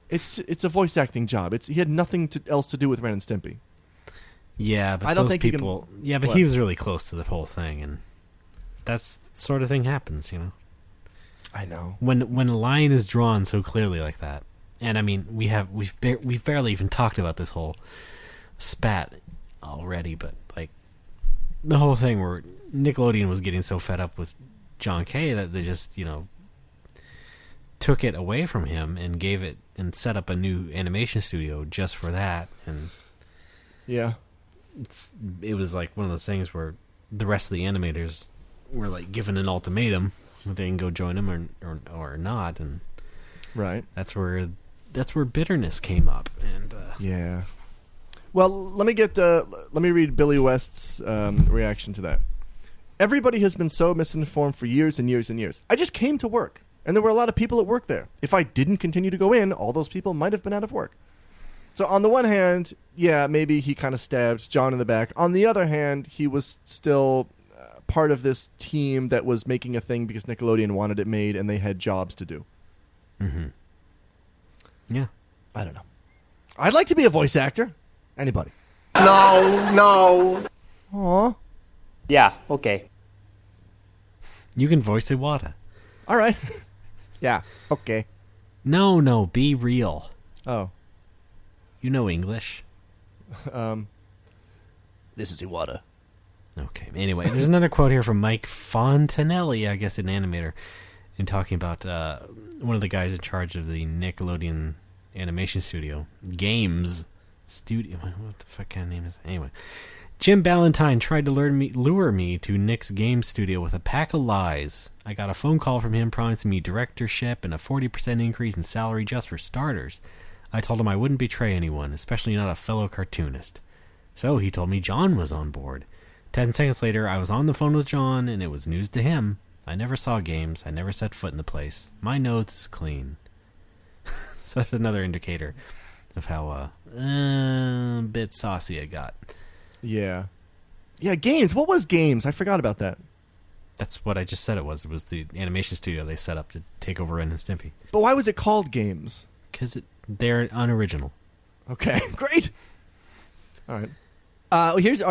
It's a voice acting job. He had nothing else to do with Ren and Stimpy. Yeah, but I don't those think people... he can, yeah, but what? he was really close to the whole thing, and that's the sort of thing happens, you know? I know. When a line is drawn so clearly like that, and I mean, we've barely even talked about this whole spat already, but like the whole thing where Nickelodeon was getting so fed up with John Kay that they just, you know, took it away from him and gave it and set up a new animation studio just for that. And yeah, it was like one of those things where the rest of the animators were like given an ultimatum whether they can go join them or not, and right. That's where bitterness came up. And yeah. Well, let me read Billy West's reaction to that. Everybody has been so misinformed for years and years and years. I just came to work, and there were a lot of people at work there. If I didn't continue to go in, all those people might have been out of work. So on the one hand, yeah, maybe he kind of stabbed John in the back. On the other hand, he was still part of this team that was making a thing because Nickelodeon wanted it made, and they had jobs to do. Mm-hmm. Yeah. I don't know. I'd like to be a voice actor. Anybody? No. Aw. Yeah, okay. You can voice Iwata. All right. Yeah, okay. No, be real. Oh. You know English. This is Iwata. Okay. Anyway, there's another quote here from Mike Fontanelli, I guess an animator, in talking about one of the guys in charge of the Nickelodeon animation studio. Games studio. What the fuck kind of name is that? Anyway. Jim Ballantyne tried to lure me to Nick's game studio with a pack of lies. I got a phone call from him promising me directorship and a 40% increase in salary just for starters. I told him I wouldn't betray anyone, especially not a fellow cartoonist. So he told me John was on board. 10 seconds later, I was on the phone with John, and it was news to him. I never saw games. I never set foot in the place. My nose is clean. So that's another indicator of how a bit saucy it got. Yeah. Yeah, Games. What was Games? I forgot about that. That's what I just said it was. It was the animation studio they set up to take over Ren and Stimpy. But why was it called Games? Because they're unoriginal. Okay, great. All right.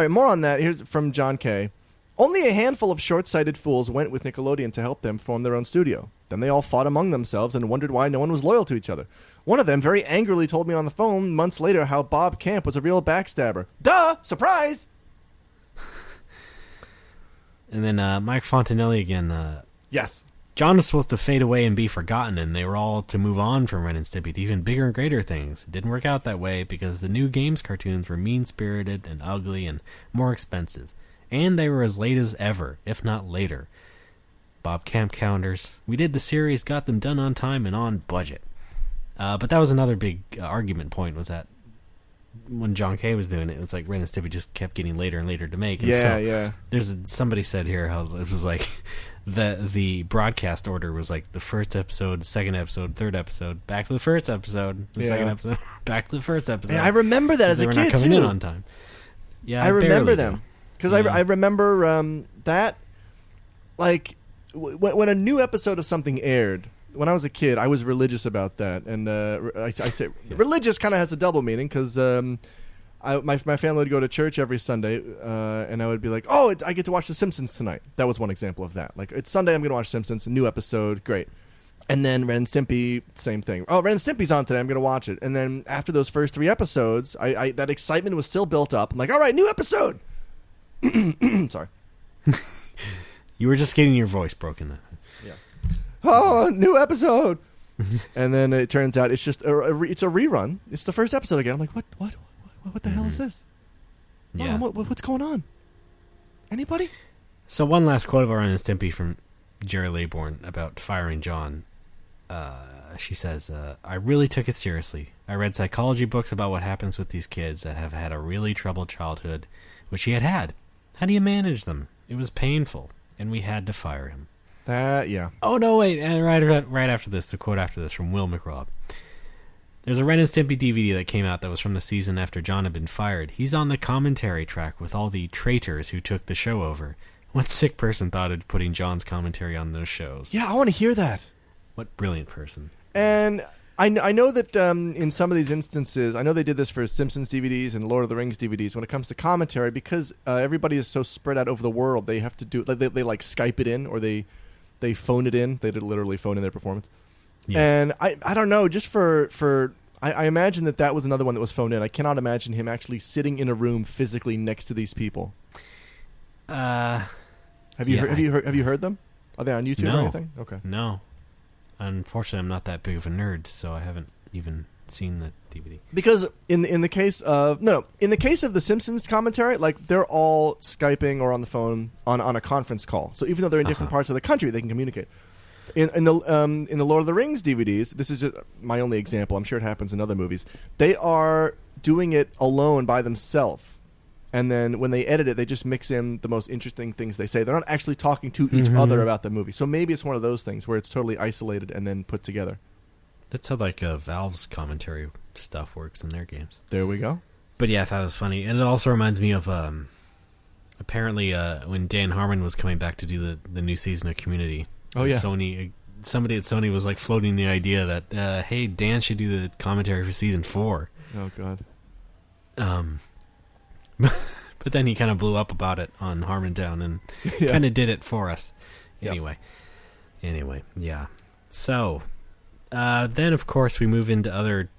More on that. Here's from John Kay. Only a handful of short-sighted fools went with Nickelodeon to help them form their own studio. Then they all fought among themselves and wondered why no one was loyal to each other. One of them very angrily told me on the phone months later how Bob Camp was a real backstabber. Duh! Surprise! And then Mike Fontanelli again. Yes. John was supposed to fade away and be forgotten, and they were all to move on from Ren and Stimpy to even bigger and greater things. It didn't work out that way because the new Games cartoons were mean-spirited and ugly and more expensive. And they were as late as ever, if not later. Bob Camp counters. We did the series, got them done on time and on budget. But that was another big argument point, was that when John Kay was doing it, it was like Ren and Stimpy just kept getting later and later to make. And Yeah. There's somebody said here how it was like the broadcast order was like the first episode, second episode, third episode, back to the first episode, the second episode, back to the first episode. Yeah, I remember that as a kid, too. They were not coming in on time. Yeah, I remember them. do. Because Yeah. I remember that, like, when a new episode of something aired, when I was a kid, I was religious about that. And I say religious kind of has a double meaning because my family would go to church every Sunday, and I would be like, oh, I get to watch The Simpsons tonight. That was one example of that. Like, it's Sunday, I'm going to watch Simpsons, a new episode, great. And then Ren and Stimpy, same thing. Oh, Ren and Stimpy's on today, I'm going to watch it. And then after those first 3 episodes, that excitement was still built up. I'm like, all right, new episode. Sorry. You were just getting your voice broken then. Yeah. Oh, new episode. And then it turns out it's just it's a rerun. It's the first episode again. I'm like, what the hell is this? Yeah. Oh, what's going on? Anybody? So one last quote of Ren and Stimpy from Jerry Laybourne about firing John. she says, I really took it seriously. I read psychology books about what happens with these kids that have had a really troubled childhood, which he had. How do you manage them? It was painful, and we had to fire him. Yeah. Oh, no, wait. And right after this, the quote after this from Will McRobb. There's a Ren and Stimpy DVD that came out that was from the season after John had been fired. He's on the commentary track with all the traitors who took the show over. What sick person thought of putting John's commentary on those shows? Yeah, I want to hear that. What brilliant person. And I know that in some of these instances, I know they did this for Simpsons DVDs and Lord of the Rings DVDs. When it comes to commentary, because everybody is so spread out over the world, they have to do they like Skype it in, or they phone it in. They did literally phone in their performance. Yeah. And I don't know, just for I imagine that was another one that was phoned in. I cannot imagine him actually sitting in a room physically next to these people. Have you heard them? Are they on YouTube or anything? Okay. No. Unfortunately, I'm not that big of a nerd, so I haven't even seen the DVD. Because in the case of the Simpsons commentary, like they're all Skyping or on the phone on a conference call. So even though they're in different parts of the country, they can communicate. In the Lord of the Rings DVDs, this is just my only example. I'm sure it happens in other movies. They are doing it alone by themselves. And then when they edit it, they just mix in the most interesting things they say. They're not actually talking to each other about the movie. So maybe it's one of those things where it's totally isolated and then put together. That's how Valve's commentary stuff works in their games. There we go. But yes, that was funny. And it also reminds me of apparently when Dan Harmon was coming back to do the new season of Community. Oh, yeah. Somebody at Sony was like floating the idea that, hey, Dan should do the commentary for season 4. Oh, God. But then he kind of blew up about it on Harmontown and kind of did it for us. Anyway, yeah. So, then of course we move into other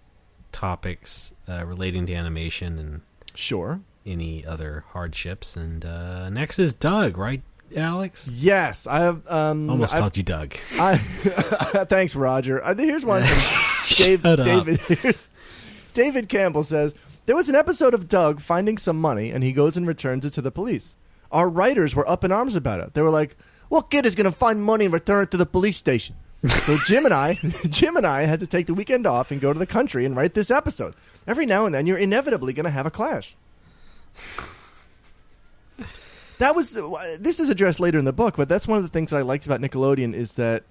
topics relating to animation and any other hardships. And next is Doug, right, Alex? Yes, I have almost called you Doug. Thanks, Roger. Here's one from David. David Campbell says, there was an episode of Doug finding some money, and he goes and returns it to the police. Our writers were up in arms about it. They were like, what kid is going to find money and return it to the police station? So Jim and I had to take the weekend off and go to the country and write this episode. Every now and then, you're inevitably going to have a clash. This is addressed later in the book, but that's one of the things that I liked about Nickelodeon is that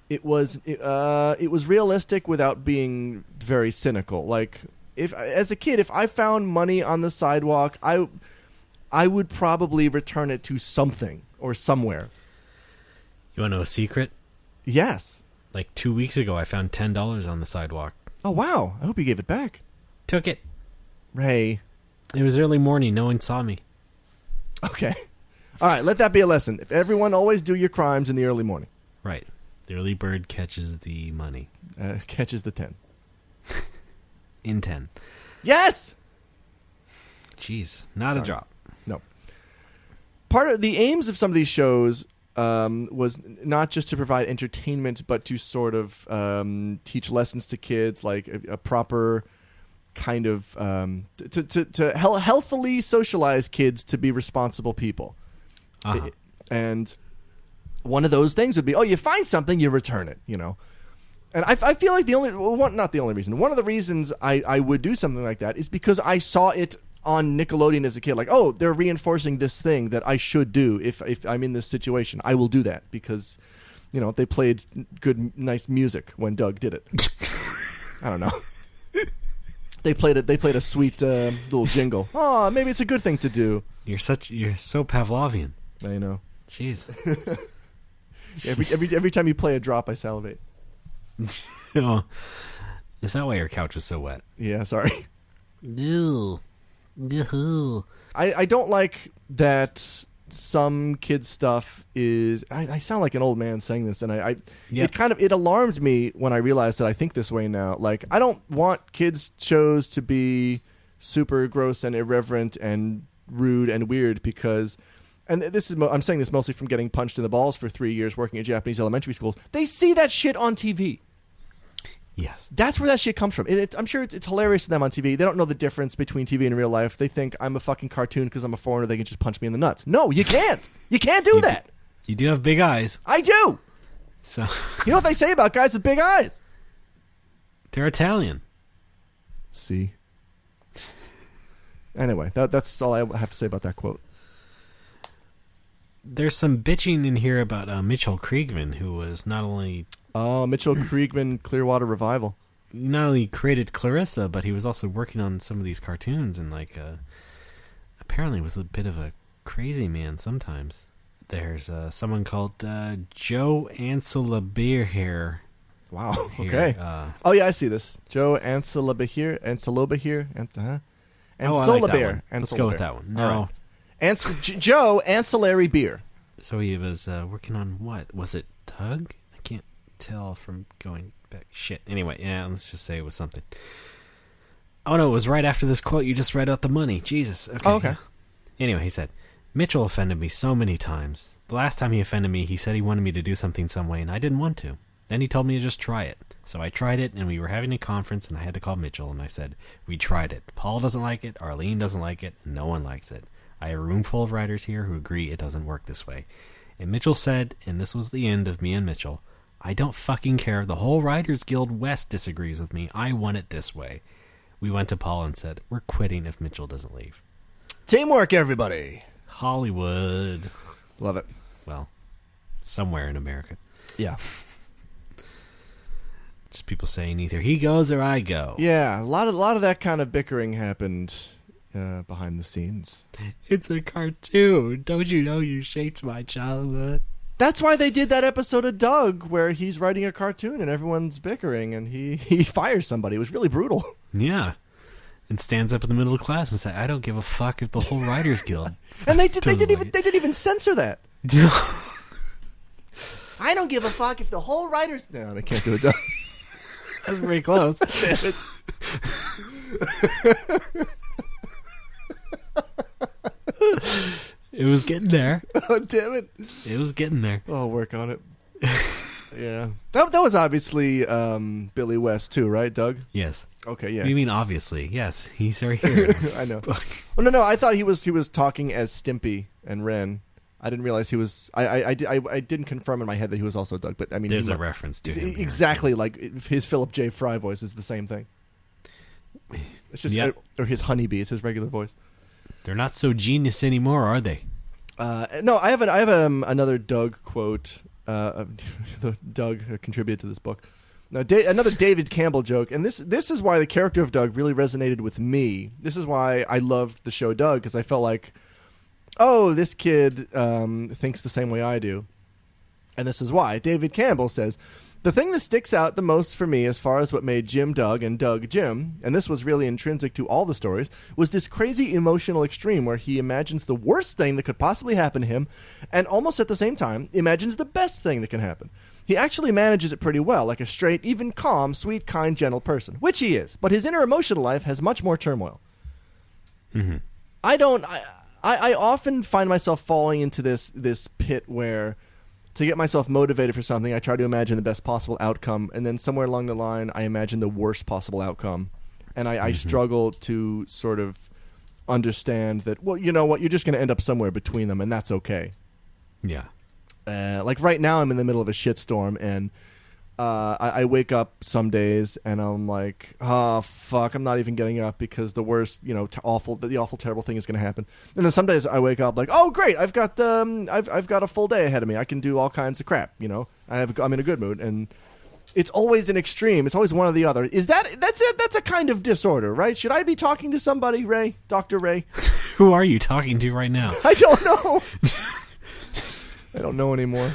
it was realistic without being very cynical. Like, as a kid, if I found money on the sidewalk, I would probably return it to something or somewhere. You want to know a secret? Yes. Like 2 weeks ago, I found $10 on the sidewalk. Oh, wow. I hope you gave it back. Took it. Ray. It was early morning. No one saw me. Okay. All right, let that be a lesson. If everyone always do your crimes in the early morning. Right. The early bird catches the money. Catches the 10. In 10. Yes! Jeez, not a drop. No. Part of the aims of some of these shows was not just to provide entertainment, but to sort of teach lessons to kids, like a proper kind of to healthfully socialize kids to be responsible people. And one of those things would be, you find something, you return it, you know. And I feel like not the only reason. One of the reasons I would do something like that is because I saw it on Nickelodeon as a kid. Like, they're reinforcing this thing that I should do if I'm in this situation. I will do that because, you know, they played good, nice music when Doug did it. I don't know. They played a sweet little jingle. Oh, maybe it's a good thing to do. You're so Pavlovian. I know. Jeez. Every time you play a drop, I salivate. Oh, is that why your couch was so wet? Yeah, sorry. Ew. I don't like that some kids' stuff is... I sound like an old man saying this, and it alarmed me when I realized that I think this way now. Like, I don't want kids' shows to be super gross and irreverent and rude and weird because... And I'm saying this mostly from getting punched in the balls for 3 years working at Japanese elementary schools. They see that shit on TV. Yes. That's where that shit comes from. I'm sure it's hilarious to them on TV. They don't know the difference between TV and real life. They think I'm a fucking cartoon because I'm a foreigner. They can just punch me in the nuts. No, you can't. You can't do that. You do have big eyes. I do. So You know what they say about guys with big eyes? they're Italian. See. Anyway, that's all I have to say about that quote. There's some bitching in here about Mitchell Kriegman, who was not only Mitchell Kriegman, Clearwater Revival. created Clarissa, but he was also working on some of these cartoons, and apparently was a bit of a crazy man sometimes. There's someone called Joe Anselabir. Wow. Here, Okay. Oh yeah, I see this. Joe Anselabir. Anselabir. Oh, I like that Anselabir. one. Let's go with that one. No. All right. Joe Ancillary Beer. So he was working on what? Was it Doug? I can't tell from going back. Shit. Anyway, yeah, let's just say it was something. Oh no, it was right after this quote you just read out the money. Jesus. Okay. Oh, okay. Anyway, he said, Mitchell offended me so many times. The last time he offended me, he said he wanted me to do something some way, and I didn't want to. Then he told me to just try it. So I tried it, and we were having a conference, and I had to call Mitchell, and I said, we tried it. Paul doesn't like it, Arlene doesn't like it, and no one likes it. I have a room full of writers here who agree it doesn't work this way. And Mitchell said, and this was the end of me and Mitchell, I don't fucking care if the whole Writers Guild West disagrees with me. I want it this way. We went to Paul and said, we're quitting if Mitchell doesn't leave. Teamwork, everybody. Hollywood. Love it. Well, somewhere in America. Yeah. Just people saying either he goes or I go. Yeah, a lot of that kind of bickering happened behind the scenes. It's a cartoon. Don't you know you shaped my childhood? That's why they did that episode of Doug where he's writing a cartoon and everyone's bickering and he fires somebody. It was really brutal. Yeah. And stands up in the middle of class and says, I don't give a fuck if the whole Writers Guild. And they didn't even censor that. I don't give a fuck if the whole writers. No, they can't do it. That's pretty close. Damn it. It was getting there. Oh, damn it. It was getting there. I'll work on it. Yeah. That was obviously Billy West too, right, Doug? Yes. Okay, yeah. What do you mean, obviously? Yes, he's right here. I know. Oh, no, I thought he was talking as Stimpy and Ren. I didn't realize he was. I didn't confirm in my head that he was also Doug, but I mean, there's a reference to him. Exactly, like his Philip J. Fry voice is the same thing. It's just or his Honeybee. It's his regular voice. They're not so genius anymore, are they? No, I have another Doug quote. Doug contributed to this book. Now, another David Campbell joke, and this is why the character of Doug really resonated with me. This is why I loved the show Doug, because I felt like, oh, this kid thinks the same way I do. And this is why. David Campbell says, the thing that sticks out the most for me as far as what made Jim Doug and Doug Jim, and this was really intrinsic to all the stories, was this crazy emotional extreme where he imagines the worst thing that could possibly happen to him and almost at the same time imagines the best thing that can happen. He actually manages it pretty well, like a straight, even calm, sweet, kind, gentle person, which he is, but his inner emotional life has much more turmoil. Mm-hmm. I often find myself falling into this pit where to get myself motivated for something, I try to imagine the best possible outcome, and then somewhere along the line, I imagine the worst possible outcome. And I struggle to sort of understand that, well, you know what, you're just going to end up somewhere between them, and that's okay. Yeah. Like right now, I'm in the middle of a shitstorm, and I wake up some days, and I'm like, oh, fuck, I'm not even getting up because the worst, the awful, terrible thing is going to happen. And then some days I wake up like, oh, great, I've got a full day ahead of me. I can do all kinds of crap, I'm in a good mood, and it's always an extreme. It's always one or the other. That's a kind of disorder, right? Should I be talking to somebody, Ray? Dr. Ray? Who are you talking to right now? I don't know. I don't know anymore.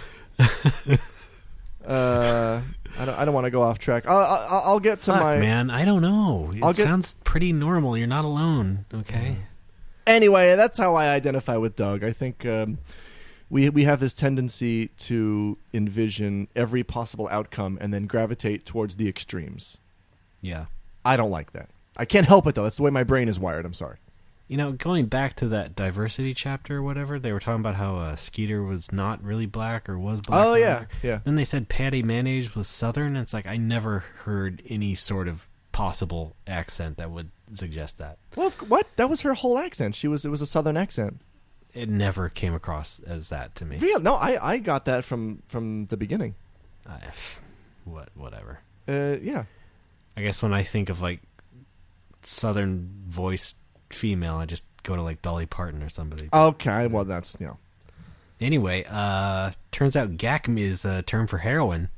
I don't want to go off track. I'll get to my man. I don't know. It sounds pretty normal. You're not alone. Okay. Anyway, that's how I identify with Doug. I think we have this tendency to envision every possible outcome and then gravitate towards the extremes. Yeah. I don't like that. I can't help it though. That's the way my brain is wired. I'm sorry. Going back to that diversity chapter or whatever, they were talking about how Skeeter was not really black or was black. Oh, yeah, yeah. Then they said Patty Mayonnaise was Southern. It's like I never heard any sort of possible accent that would suggest that. Well, what? That was her whole accent. It was a Southern accent. It never came across as that to me. Real? No, I got that from the beginning. Whatever. Yeah. I guess when I think of like southern voiced female, I just go to like Dolly Parton or somebody. Okay, well that's Anyway, turns out gack is a term for heroin.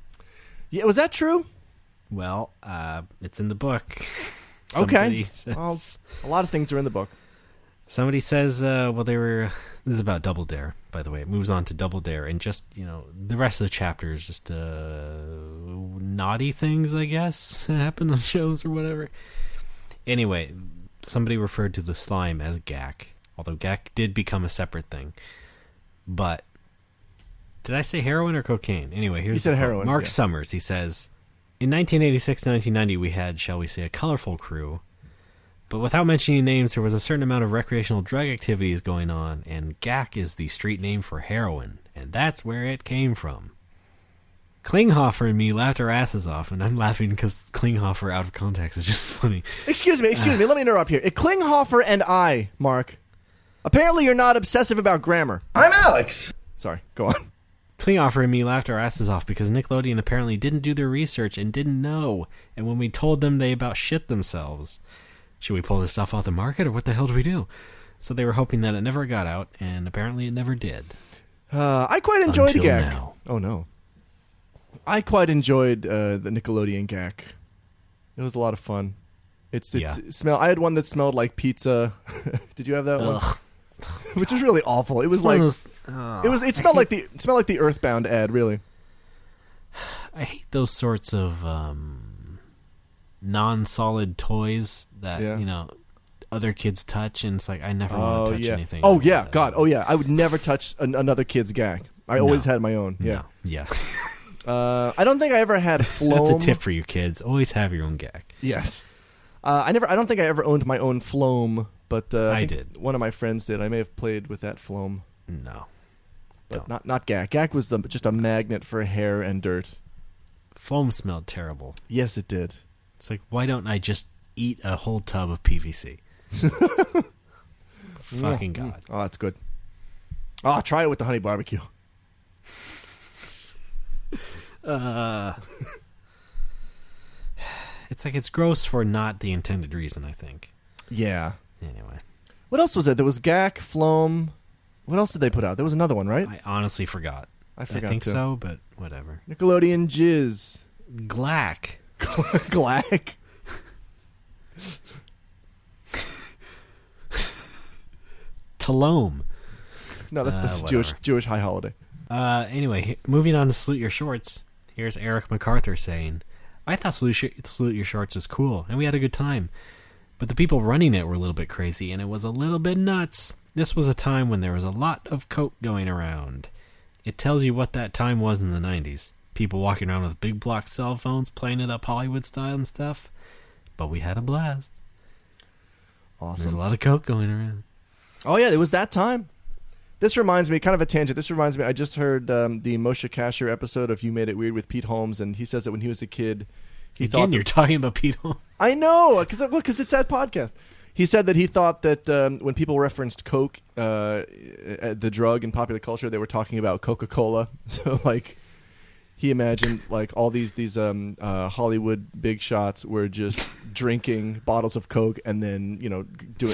Yeah, was that true? Well, it's in the book. Okay. Says, well, a lot of things are in the book. Somebody says, this is about Double Dare, by the way. It moves on to Double Dare, and just, the rest of the chapter is just naughty things, I guess, that happen on shows or whatever. Anyway, somebody referred to the slime as gack, although gack did become a separate thing. But, did I say heroin or cocaine? Anyway, here's you said heroin. Marc Summers. He says, in 1986-1990, we had, shall we say, a colorful crew. But without mentioning names, there was a certain amount of recreational drug activities going on, and gack is the street name for heroin, and that's where it came from. Klinghoffer and me laughed our asses off, and I'm laughing because Klinghoffer out of context is just funny. Excuse me, let me interrupt here. Klinghoffer and I, Mark, apparently you're not obsessive about grammar. I'm Alex! Sorry, go on. Klinghoffer and me laughed our asses off because Nickelodeon apparently didn't do their research and didn't know, and when we told them, they about shit themselves. Should we pull this stuff off the market, or what the hell do we do? So they were hoping that it never got out, and apparently it never did. I quite enjoyed Until gack. now. Oh, no. I quite enjoyed the Nickelodeon gack. It was a lot of fun. It smell. I had one that smelled like pizza. Did you have that one? Which was really awful. It was like it smelled like the Earthbound ad, really. I hate those sorts of non-solid toys that other kids touch, and it's like I never want to touch anything. Oh yeah, God. Oh yeah, I would never touch another kid's gack. I always had my own. Yeah, yeah. I don't think I ever had Floam. That's a tip for you kids. Always have your own gack. Yes. I don't think I ever owned my own Floam, but I did. One of my friends did. I may have played with that Floam. No, but not gack. Gack was just a magnet for hair and dirt. Foam smelled terrible. Yes, it did. It's like, why don't I just eat a whole tub of PVC? Fucking God. Oh, that's good. Oh, try it with the honey barbecue. It's like it's gross for not the intended reason, I think. Yeah. Anyway. What else was there? There was gack, Floam. What else did they put out? There was another one, right? I honestly forgot. I think so, but whatever. Nickelodeon Jizz. Glack. Glack. Talome. No, that's a Jewish high holiday. Anyway, moving on to Salute Your Shorts. Here's Eric MacArthur saying, I thought Salute Your Shorts was cool, and we had a good time. But the people running it were a little bit crazy, and it was a little bit nuts. This was a time when there was a lot of coke going around. It tells you what that time was in the 90s. People walking around with big block cell phones, playing it up Hollywood style and stuff. But we had a blast. Awesome. There's a lot of coke going around. Oh, yeah, it was that time. This reminds me, kind of a tangent, I just heard the Moshe Kasher episode of You Made It Weird with Pete Holmes, and he says that when he was a kid, he thought... you're talking about Pete Holmes. I know, because it's that podcast. He said that he thought that when people referenced Coke, the drug in popular culture, they were talking about Coca-Cola. So, like, he imagined, like, all these Hollywood big shots were just drinking bottles of Coke and then,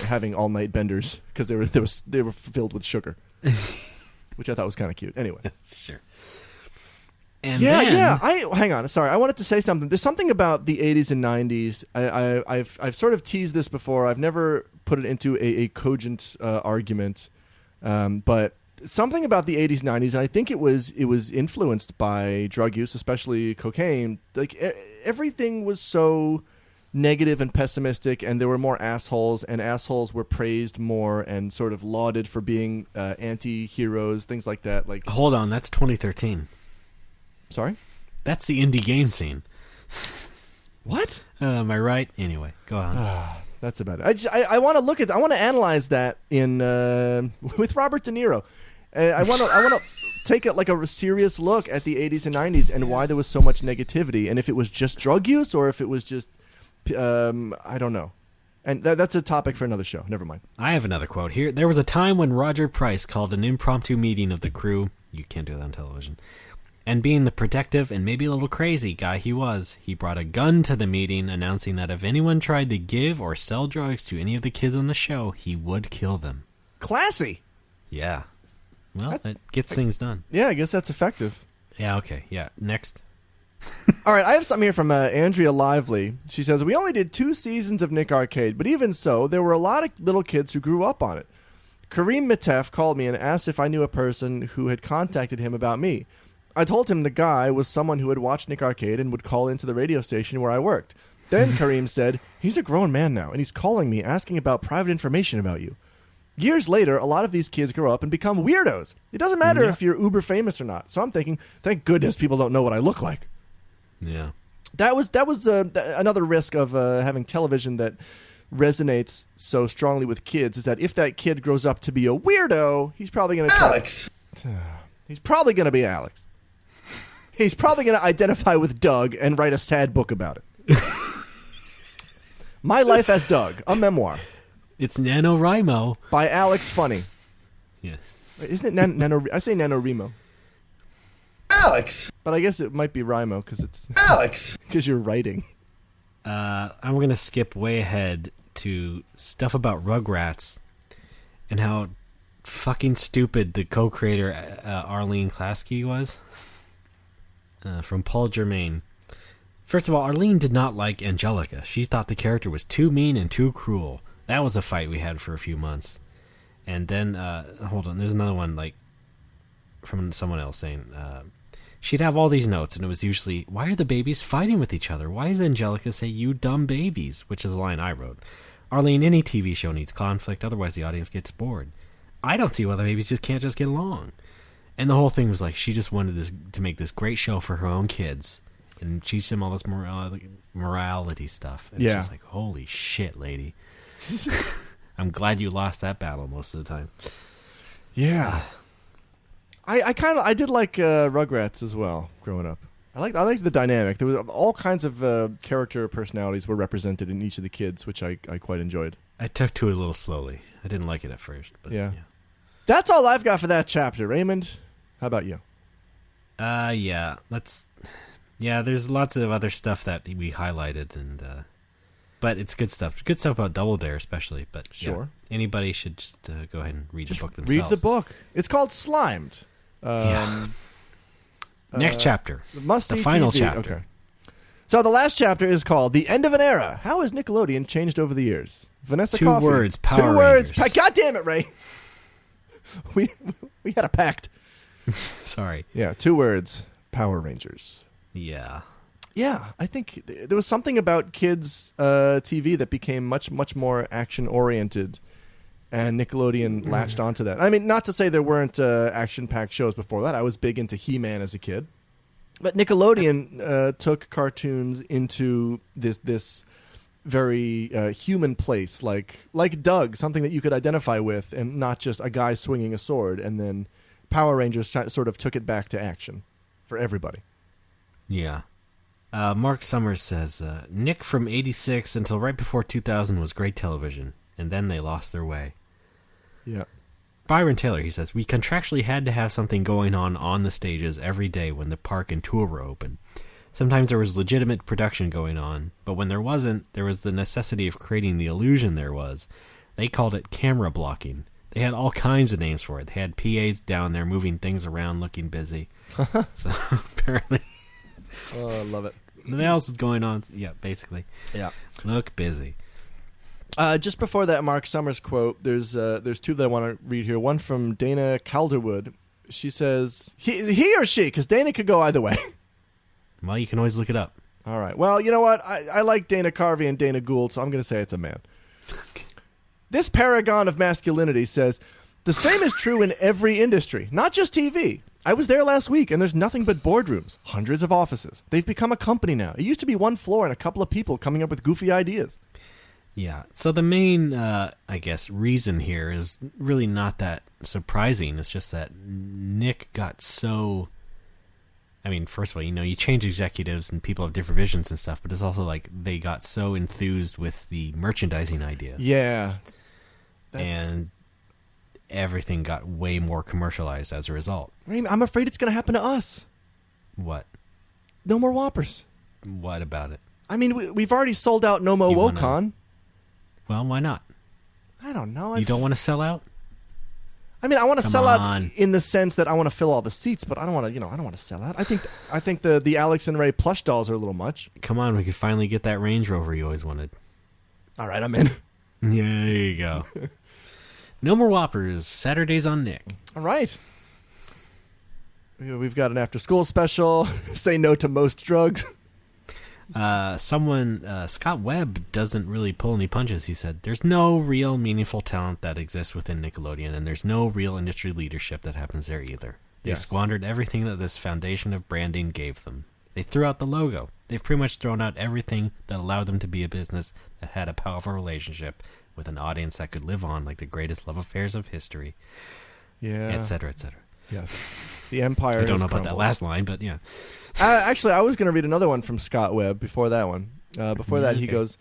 having all-night benders because they were filled with sugar. Which I thought was kind of cute. Anyway. Sure. And hang on. Sorry, I wanted to say something. There's something about the 80s and 90s. I've sort of teased this before. I've never put it into a cogent argument, but something about the 80s, 90s, and I think it was influenced by drug use, especially cocaine. Like everything was so negative and pessimistic, and there were more assholes, and assholes were praised more and sort of lauded for being anti-heroes, things like that. Like, hold on, that's 2013. Sorry? That's the indie game scene. What? Am I right? Anyway, go on. That's about it. I want to analyze that in with Robert De Niro. I want to take a serious look at the 80s and 90s and why there was so much negativity, and if it was just drug use or if it was just I don't know. And that's a topic for another show. Never mind. I have another quote here. There was a time when Roger Price called an impromptu meeting of the crew. You can't do that on television. And being the protective and maybe a little crazy guy he was, he brought a gun to the meeting announcing that if anyone tried to give or sell drugs to any of the kids on the show, he would kill them. Classy. Yeah. Well, that gets things done. Yeah, I guess that's effective. Yeah, okay. Yeah, next. All right, I have something here from Andrea Lively. She says, we only did 2 seasons of Nick Arcade, but even so, there were a lot of little kids who grew up on it. Kareem Mitef called me and asked if I knew a person who had contacted him about me. I told him the guy was someone who had watched Nick Arcade and would call into the radio station where I worked. Then Kareem said, he's a grown man now, and he's calling me asking about private information about you. Years later, a lot of these kids grow up and become weirdos. It doesn't matter if you're uber famous or not. So I'm thinking, thank goodness people don't know what I look like. Yeah. That was another risk of having television that resonates so strongly with kids, is that if that kid grows up to be a weirdo, he's probably going to Alex. He's probably going to be Alex. He's probably going to identify with Doug and write a sad book about it. My Life as Doug, a memoir. It's NaNoWriMo. By Alex Funny. Yes. Isn't it Nano? I say NaNoWriMo. Alex. But I guess it might be Rimo because it's Alex. because you're writing. I'm going to skip way ahead to stuff about Rugrats and how fucking stupid the co-creator Arlene Klasky was. From Paul Germain. First of all, Arlene did not like Angelica. She thought the character was too mean and too cruel. That was a fight we had for a few months. And then, hold on, there's another one, like, from someone else saying, she'd have all these notes, and it was usually, why are the babies fighting with each other? Why does Angelica say, you dumb babies? Which is a line I wrote. Arlene, any TV show needs conflict, otherwise the audience gets bored. I don't see why the babies can't just get along. And the whole thing was like, she just wanted to make this great show for her own kids and teach them all this morality stuff. And it's just like, holy shit, lady. I'm glad you lost that battle most of the time. Yeah. I did like Rugrats as well growing up. I liked the dynamic. There was all kinds of character personalities were represented in each of the kids, which I quite enjoyed. I took to it a little slowly. I didn't like it at first, but yeah. That's all I've got for that chapter. Raymond, how about you? Yeah. There's lots of other stuff that we highlighted, and but it's good stuff. Good stuff about Double Dare, especially. But sure, anybody should just go ahead and read the book themselves. Read the book. It's called Slimed. Next chapter. Must-see the final TV. chapter. Okay. So the last chapter is called The End of an Era. How has Nickelodeon changed over the years? Vanessa Two Coffey. words, Power Two words. Rangers. God damn it, Ray. We had a pact. Sorry. Yeah, 2 words. Power Rangers. Yeah. Yeah, I think there was something about kids' TV that became much, much more action-oriented, and Nickelodeon latched onto that. I mean, not to say there weren't action-packed shows before that. I was big into He-Man as a kid. But Nickelodeon took cartoons into this very human place, like Doug, something that you could identify with, and not just a guy swinging a sword. And then Power Rangers sort of took it back to action for everybody. Yeah. Marc Summers says, Nick from 86 until right before 2000 was great television, and then they lost their way. Yeah. Byron Taylor, he says, we contractually had to have something going on the stages every day when the park and tour were open. Sometimes there was legitimate production going on, but when there wasn't, there was the necessity of creating the illusion there was. They called it camera blocking. They had all kinds of names for it. They had PAs down there moving things around, looking busy. So apparently... Oh, I love it. Nothing else is going on. Yeah, basically. Yeah. Look busy. Just before that Marc Summers quote, there's 2 that I want to read here. One from Dana Calderwood. She says, he or she, because Dana could go either way. Well, you can always look it up. All right. Well, you know what? I like Dana Carvey and Dana Gould, so I'm going to say it's a man. This paragon of masculinity says, the same is true in every industry, not just TV. I was there last week, and there's nothing but boardrooms, hundreds of offices. They've become a company now. It used to be 1 floor and a couple of people coming up with goofy ideas. Yeah. So the main, I guess, reason here is really not that surprising. It's just that Nick got so... I mean, first of all, you change executives and people have different visions and stuff, but it's also like they got so enthused with the merchandising idea. Yeah. And everything got way more commercialized as a result. I'm afraid it's going to happen to us. What? No more Whoppers. What about it? I mean, we've already sold out NoMoWo Con. Well, why not? I don't know. You don't want to sell out? I mean, I want to sell on. out in the sense that I want to fill all the seats, but I don't want to. I don't want to sell out. I think the Alex and Ray plush dolls are a little much. Come on, we could finally get that Range Rover you always wanted. All right, I'm in. Yeah, there you go. No more Whoppers. Saturdays on Nick. All right. We've got an after-school special. Say no to most drugs. Scott Webb doesn't really pull any punches. He said, there's no real meaningful talent that exists within Nickelodeon, and there's no real industry leadership that happens there either. They squandered everything that this foundation of branding gave them. They threw out the logo. They've pretty much thrown out everything that allowed them to be a business that had a powerful relationship with an audience that could live on like the greatest love affairs of history. Yeah. Et cetera, et cetera. Yes. The empire I don't know has about that last line, but yeah. Actually, I was going to read another one from Scott Webb before that one. He goes,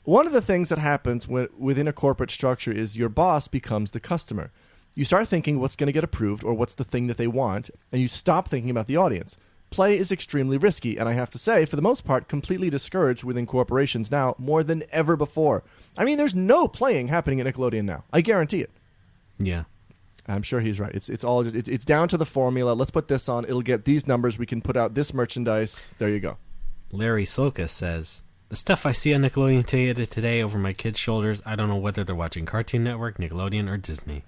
one of the things that happens within a corporate structure is your boss becomes the customer. You start thinking what's going to get approved or what's the thing that they want, and you stop thinking about the audience. Play is extremely risky, and I have to say, for the most part, completely discouraged within corporations now more than ever before. I mean, there's no playing happening at Nickelodeon now. I guarantee it. Yeah. I'm sure he's right. It's down to the formula. Let's put this on. It'll get these numbers. We can put out this merchandise. There you go. Larry Silka says, the stuff I see on Nickelodeon today over my kids' shoulders, I don't know whether they're watching Cartoon Network, Nickelodeon, or Disney.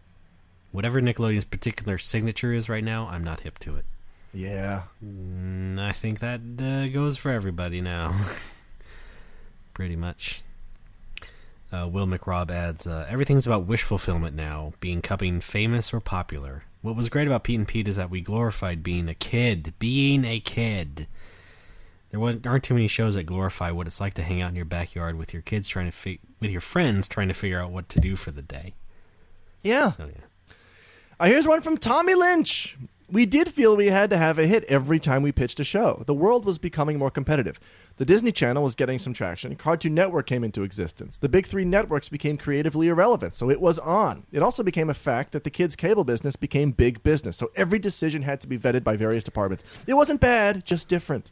Whatever Nickelodeon's particular signature is right now, I'm not hip to it. Yeah. I think that goes for everybody now. Pretty much. Will McRobb adds, everything's about wish fulfillment now, becoming famous or popular. What was great about Pete and Pete is that we glorified being a kid. There aren't too many shows that glorify what it's like to hang out in your backyard with your kids with your friends trying to figure out what to do for the day. Yeah. So, yeah. Here's one from Tommy Lynch. We did feel we had to have a hit every time we pitched a show. The world was becoming more competitive. The Disney Channel was getting some traction. Cartoon Network came into existence. The big three networks became creatively irrelevant, so it was on. It also became a fact that the kids' cable business became big business, so every decision had to be vetted by various departments. It wasn't bad, just different.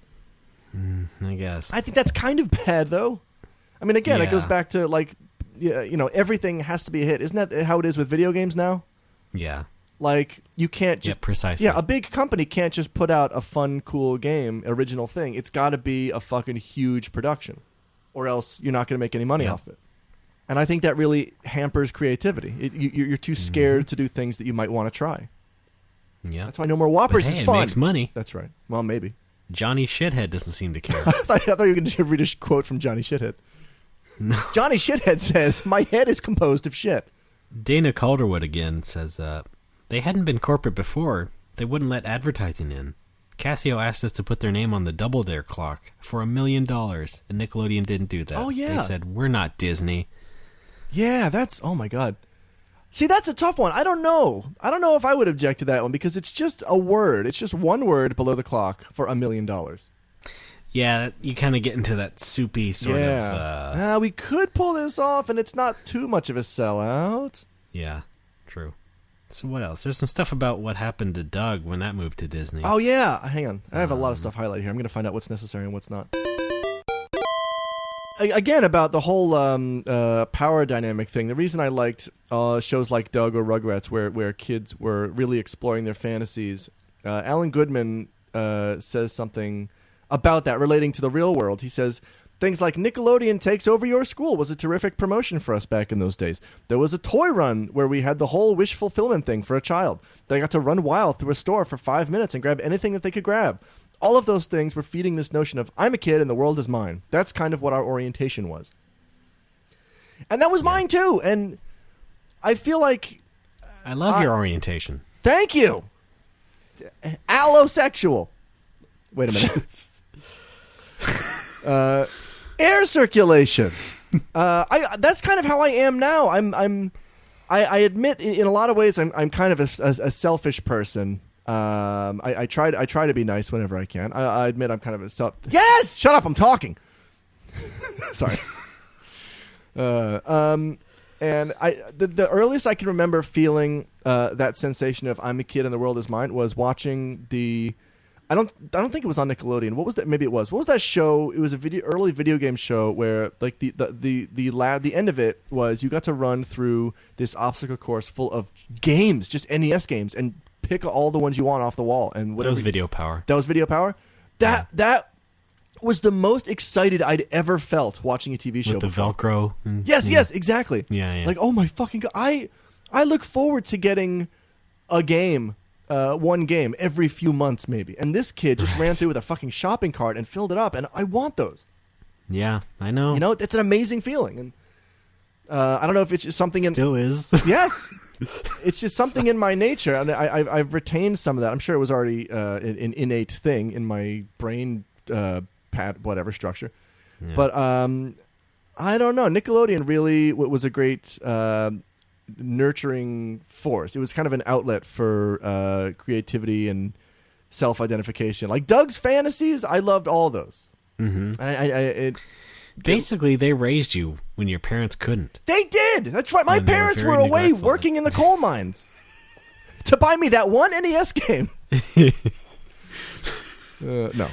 I guess. I think that's kind of bad, though. I mean, again, Yeah. It goes back to, everything has to be a hit. Isn't that how it is with video games now? Yeah. Like, you can't just... Yeah, precisely. Yeah, a big company can't just put out a fun, cool game, original thing. It's got to be a fucking huge production, or else you're not going to make any money off it. And I think that really hampers creativity. You're too scared to do things that you might want to try. Yeah. That's why No More Whoppers is fun. It makes money. That's right. Well, maybe. Johnny Shithead doesn't seem to care. I thought you were going to read a quote from Johnny Shithead. No. Johnny Shithead says, "My head is composed of shit." Dana Calderwood again says, they hadn't been corporate before. They wouldn't let advertising in. Casio asked us to put their name on the Double Dare clock for $1 million, and Nickelodeon didn't do that. Oh, yeah. They said, we're not Disney. Yeah, oh my God. See, that's a tough one. I don't know if I would object to that one because it's just a word. It's just one word below the clock for $1 million. Yeah, you kind of get into that soupy sort of... we could pull this off, and it's not too much of a sellout. Yeah, true. So what else? There's some stuff about what happened to Doug when that moved to Disney. Oh, yeah. Hang on. I have a lot of stuff highlighted here. I'm going to find out what's necessary and what's not. Again, about the whole power dynamic thing. The reason I liked shows like Doug or Rugrats where kids were really exploring their fantasies, Alan Goodman says something about that relating to the real world. He says, things like Nickelodeon Takes Over Your School was a terrific promotion for us back in those days. There was a toy run where we had the whole wish fulfillment thing for a child. They got to run wild through a store for 5 minutes and grab anything that they could grab. All of those things were feeding this notion of, I'm a kid and the world is mine. That's kind of what our orientation was. And that was mine too. And I feel like... I love your orientation. Thank you. Allosexual. Wait a minute. Air circulation. That's kind of how I am now. I admit in a lot of ways I'm kind of a selfish person. I try to be nice whenever I can. I admit I'm kind of a Yes! Shut up, I'm talking. Sorry. And the earliest I can remember feeling that sensation of I'm a kid and the world is mine was watching the I don't think it was on Nickelodeon. What was that? Maybe it was. What was that show? It was a early video game show where like the end of it was you got to run through this obstacle course full of games, just NES games, and pick all the ones you want off the wall. And whatever. That was Video Power. That was Video Power. That was the most excited I'd ever felt watching a TV show. With the Velcro. Yes, exactly. Yeah. Like, oh my fucking God. I look forward to getting a game. One game every few months maybe, and this kid just ran through with a fucking shopping cart and filled it up, and I want those. Yeah, I know. You know, it's an amazing feeling, and I don't know if it's just something Still is. Yes, it's just something in my nature, and I've retained some of that. I'm sure it was already an innate thing in my brain, whatever structure, but I don't know. Nickelodeon really was a great. Nurturing force. It was kind of an outlet for creativity and self-identification. Like Doug's Fantasies, I loved all those. Mm-hmm. Basically, they raised you when your parents couldn't. They did. That's right. My parents were away working in the coal mines to buy me that one NES game. No.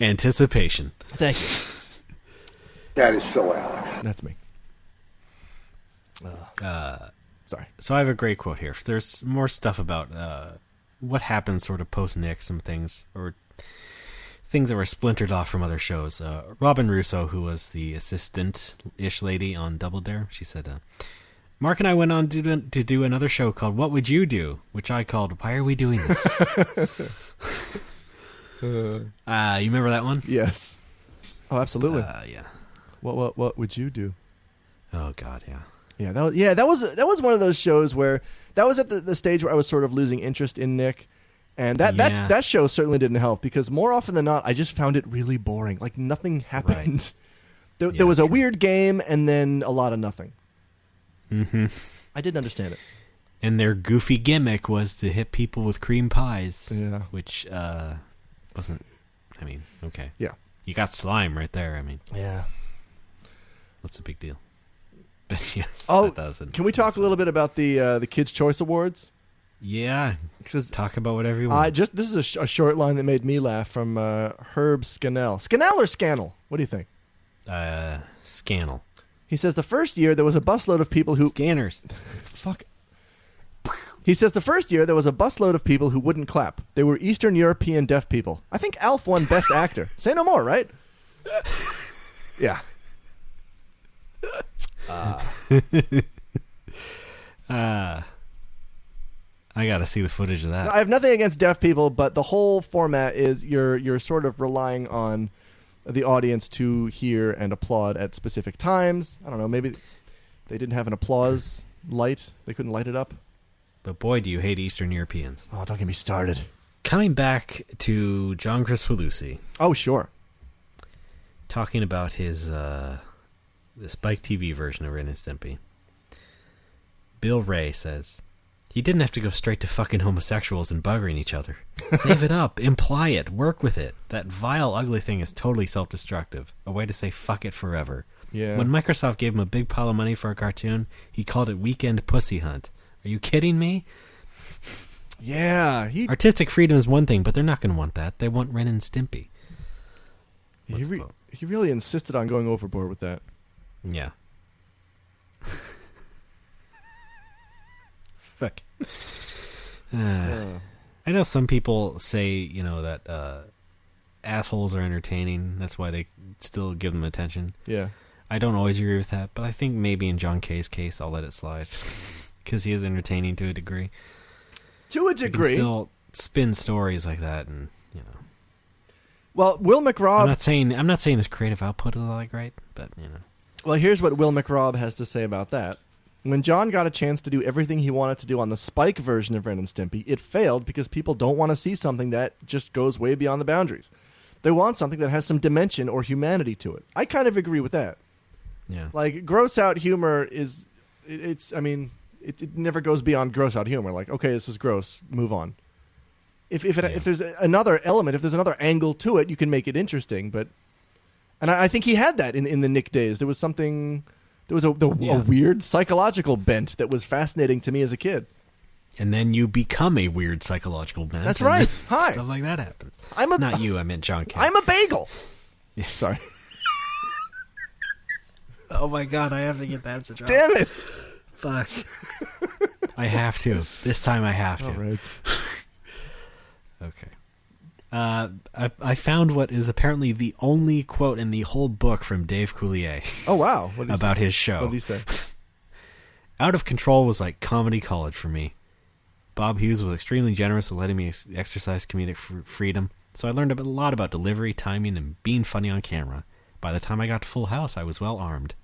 Anticipation. Thank you. That is so Alex. That's me. Sorry. So I have a great quote here. There's more stuff about what happens sort of post-Nick, some things, or things that were splintered off from other shows. Robin Russo, who was the assistant-ish lady on Double Dare, she said, Mark and I went on to do another show called What Would You Do? Which I called, Why Are We Doing This? You remember that one? Yes. Oh, absolutely. Yeah. What would you do? Oh, God, yeah. Yeah, that was one of those shows where that was at the stage where I was sort of losing interest in Nick, and that show certainly didn't help because more often than not I just found it really boring. Like nothing happened. Right. There was a weird game and then a lot of nothing. Mm-hmm. I didn't understand it. And their goofy gimmick was to hit people with cream pies. Yeah, which wasn't. I mean, okay. Yeah, you got slime right there. I mean, yeah. What's the big deal? But yes. Can we talk a little bit about the Kids' Choice Awards? Yeah, talk about whatever you want. This is a short line that made me laugh from Herb Scannell. Scannell or Scannell? What do you think? Scannell. He says the first year there was a busload of people who scanners. Fuck. He says the first year there was a busload of people who wouldn't clap. They were Eastern European deaf people. I think Alf won Best Actor. Say no more, right? Yeah. I gotta see the footage of that. I have nothing against deaf people, but the whole format is you're sort of relying on the audience to hear and applaud at specific times. I don't know, maybe they didn't have an applause light. They couldn't light it up. But boy, do you hate Eastern Europeans. Oh, don't get me started. Coming back to John Crispolucci. Oh, sure. Talking about his the Spike TV version of Ren and Stimpy. Bill Ray says, "You didn't have to go straight to fucking homosexuals and buggering each other. Save it up, imply it, work with it. That vile, ugly thing is totally self-destructive. A way to say fuck it forever." Yeah. When Microsoft gave him a big pile of money for a cartoon, he called it Weekend Pussy Hunt. Are you kidding me? Yeah. Artistic freedom is one thing, but they're not going to want that. They want Ren and Stimpy. He really insisted on going overboard with that. Yeah. Fuck. I know some people say, that assholes are entertaining. That's why they still give them attention. Yeah. I don't always agree with that, but I think maybe in John K's case, I'll let it slide. Because he is entertaining to a degree. To a degree. He can still spin stories like that, and, Well, Will McRobb... I'm not saying his creative output is all that great, but, Well, here's what Will McRobb has to say about that. When John got a chance to do everything he wanted to do on the Spike version of Ren and Stimpy, it failed because people don't want to see something that just goes way beyond the boundaries. They want something that has some dimension or humanity to it. I kind of agree with that. Yeah. Like, gross out humor is... It never goes beyond gross out humor. Like, okay, this is gross, move on. If there's another element, if there's another angle to it, you can make it interesting. But, and I think he had that in the Nick days. There was something, a weird psychological bent that was fascinating to me as a kid. And then you become a weird psychological mess. That's and right. then Hi. Stuff like that happens. I'm a- Not you, I meant John Kent. I'm a bagel. Sorry. Oh my god, I have to get that to drop. Damn it. Fuck. I have to. This time I have to. All right. Okay. I found what is apparently the only quote in the whole book from Dave Coulier Oh, wow. What did he about say? his show. What did he say? Out of Control was like comedy college for me. Bob Hughes was extremely generous with letting me exercise comedic freedom, so I learned a lot about delivery, timing, and being funny on camera. By the time I got to Full House, I was well armed.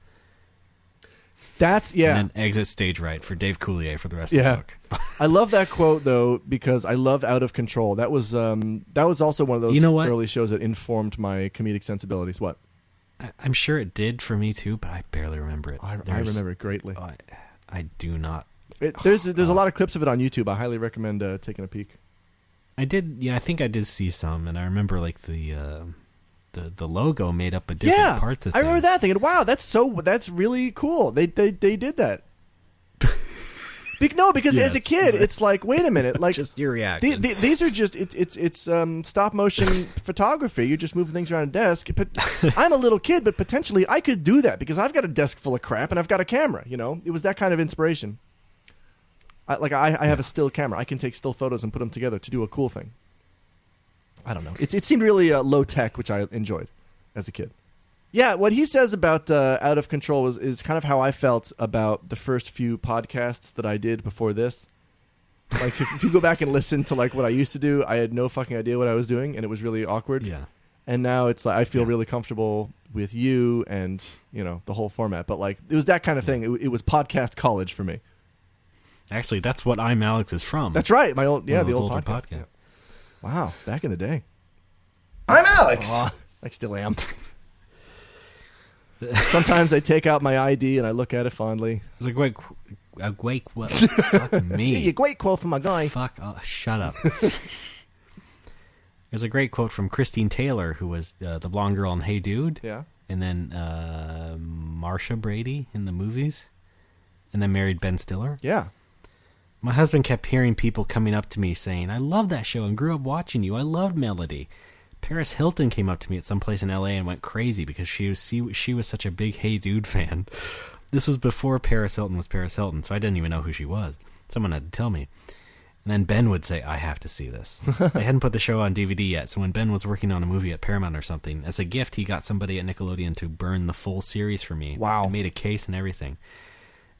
That's, yeah. And then exit stage right for Dave Coulier for the rest of the book. I love that quote, though, because I love Out of Control. That was also one of those early shows that informed my comedic sensibilities. What? I'm sure it did for me, too, but I barely remember it. I remember it greatly. I do not. There's a lot of clips of it on YouTube. I highly recommend taking a peek. I think I did see some, and I remember like the logo made up of different parts of things. I remember that thinking, wow, that's really cool. They did that. Because as a kid, it's like, wait a minute, like just your reaction. These are just it's stop motion photography. You're just moving things around a desk. But I'm a little kid, but potentially I could do that because I've got a desk full of crap and I've got a camera. It was that kind of inspiration. I have a still camera. I can take still photos and put them together to do a cool thing. I don't know. It seemed really low tech, which I enjoyed as a kid. Yeah, what he says about Out of Control is kind of how I felt about the first few podcasts that I did before this. Like, if you go back and listen to like what I used to do, I had no fucking idea what I was doing, and it was really awkward. Yeah. And now it's like I feel really comfortable with you and the whole format. But like it was that kind of thing. It was podcast college for me. Actually, that's what I'm Alex is from. That's right. My old the old older podcast. Yeah. Wow, back in the day. I'm Alex. I still am. Sometimes I take out my ID and I look at it fondly. It's a great quote. Fuck me. Yeah, great quote from my guy. Fuck. Shut up. There's a great quote from Christine Taylor, who was the blonde girl in Hey Dude. Yeah. And then Marsha Brady in the movies. And then married Ben Stiller. Yeah. My husband kept hearing people coming up to me saying, I love that show and grew up watching you. I loved Melody. Paris Hilton came up to me at some place in LA and went crazy because she was such a big Hey Dude fan. This was before Paris Hilton was Paris Hilton, so I didn't even know who she was. Someone had to tell me. And then Ben would say, I have to see this. They hadn't put the show on DVD yet, so when Ben was working on a movie at Paramount or something, as a gift, he got somebody at Nickelodeon to burn the full series for me. Wow. I made a case and everything.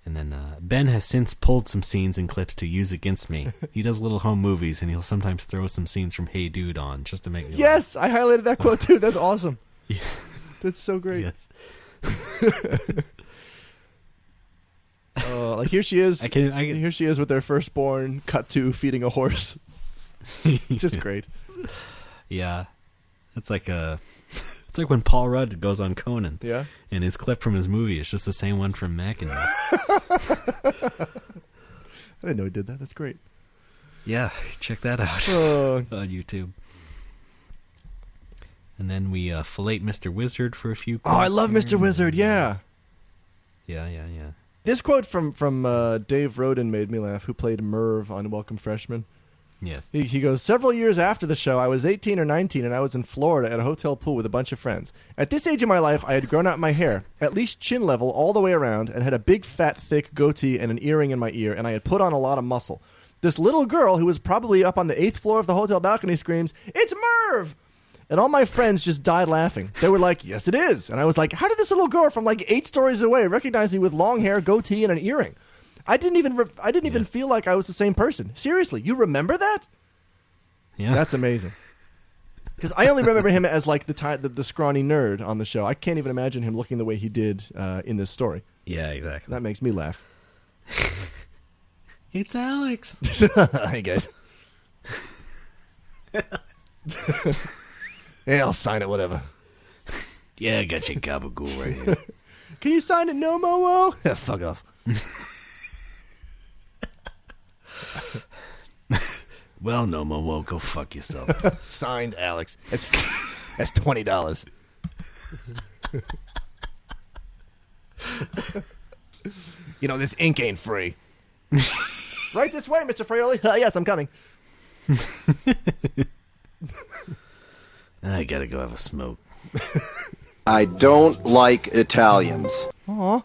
And then Ben has since pulled some scenes and clips to use against me. He does little home movies, and he'll sometimes throw some scenes from Hey Dude on just to make me Yes, I highlighted that quote too. That's awesome. Yeah. That's so great. Yes. Like here she is. I can, Here she is with their firstborn. Cut to feeding a horse. It's just great. Yeah, it's like when Paul Rudd goes on Conan. Yeah. And his clip from his movie is just the same one from Mackinac. I didn't know he did that. That's great. Yeah, check that out on YouTube. And then we fillet Mr. Wizard for a few quotes. Oh, I love Mr. Wizard. Yeah. Yeah. This quote from Dave Roden made me laugh, who played Merv on Welcome Freshman. Yes. He goes, several years after the show, I was 18 or 19 and I was in Florida at a hotel pool with a bunch of friends. At this age of my life, I had grown out my hair, at least chin level all the way around, and had a big, fat, thick goatee and an earring in my ear, and I had put on a lot of muscle. This little girl, who was probably up on the 8th floor of the hotel balcony, screams, "It's Merv!" And all my friends just died laughing. They were like, "Yes, it is." And I was like, how did this little girl from like 8 stories away recognize me with long hair, goatee, and an earring? I didn't even feel like I was the same person. Seriously, you remember that? Yeah. That's amazing. Because I only remember him as like the scrawny nerd on the show. I can't even imagine him looking the way he did in this story. Yeah, exactly. That makes me laugh. It's Alex. Hey, guys. Yeah, I'll sign it, whatever. Yeah, I got your gabagool right here. Can you sign it, NoMoWo? Fuck off. Well, NoMoWo, go fuck yourself. Signed, Alex. That's $20. This ink ain't free. Right this way, Mr. Fraioli. Yes, I'm coming. I gotta go have a smoke. I don't like Italians. Aw.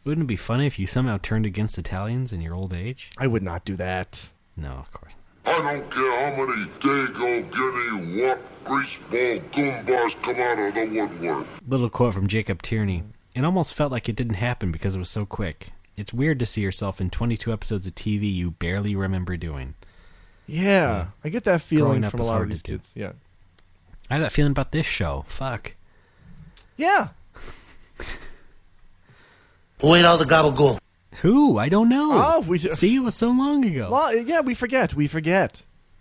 Wouldn't it be funny if you somehow turned against Italians in your old age? I would not do that. No, of course not. I don't care how many Dago, Guinea, what greaseball goombas come out of the woodwork. Little quote from Jacob Tierney. It almost felt like it didn't happen because it was so quick. It's weird to see yourself in 22 episodes of TV you barely remember doing. Yeah. I get that feeling Growing up from a is lot of hard these to do. kids. Yeah. I have that feeling about this show. Fuck. Yeah. Who ate all the gabagool? Who? I don't know. Oh, See, it was so long ago. yeah, we forget.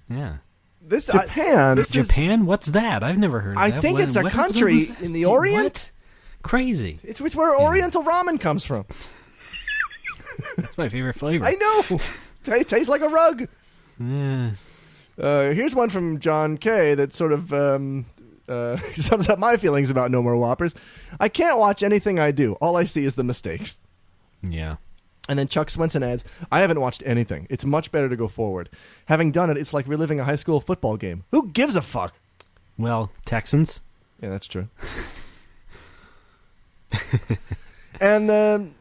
Yeah. This Japan. Japan? What's that? I've never heard of that. I think it's a what country was that? in the Orient. What? Crazy. It's where Oriental ramen comes from. That's my favorite flavor. I know. It tastes like a rug. Yeah. Here's one from John K. that sort of sums up my feelings about No More Whoppers. I can't watch anything I do. All I see is the mistakes. Yeah. And then Chuck Swenson adds, I haven't watched anything. It's much better to go forward. Having done it, it's like reliving a high school football game. Who gives a fuck? Well, Texans. Yeah, that's true. And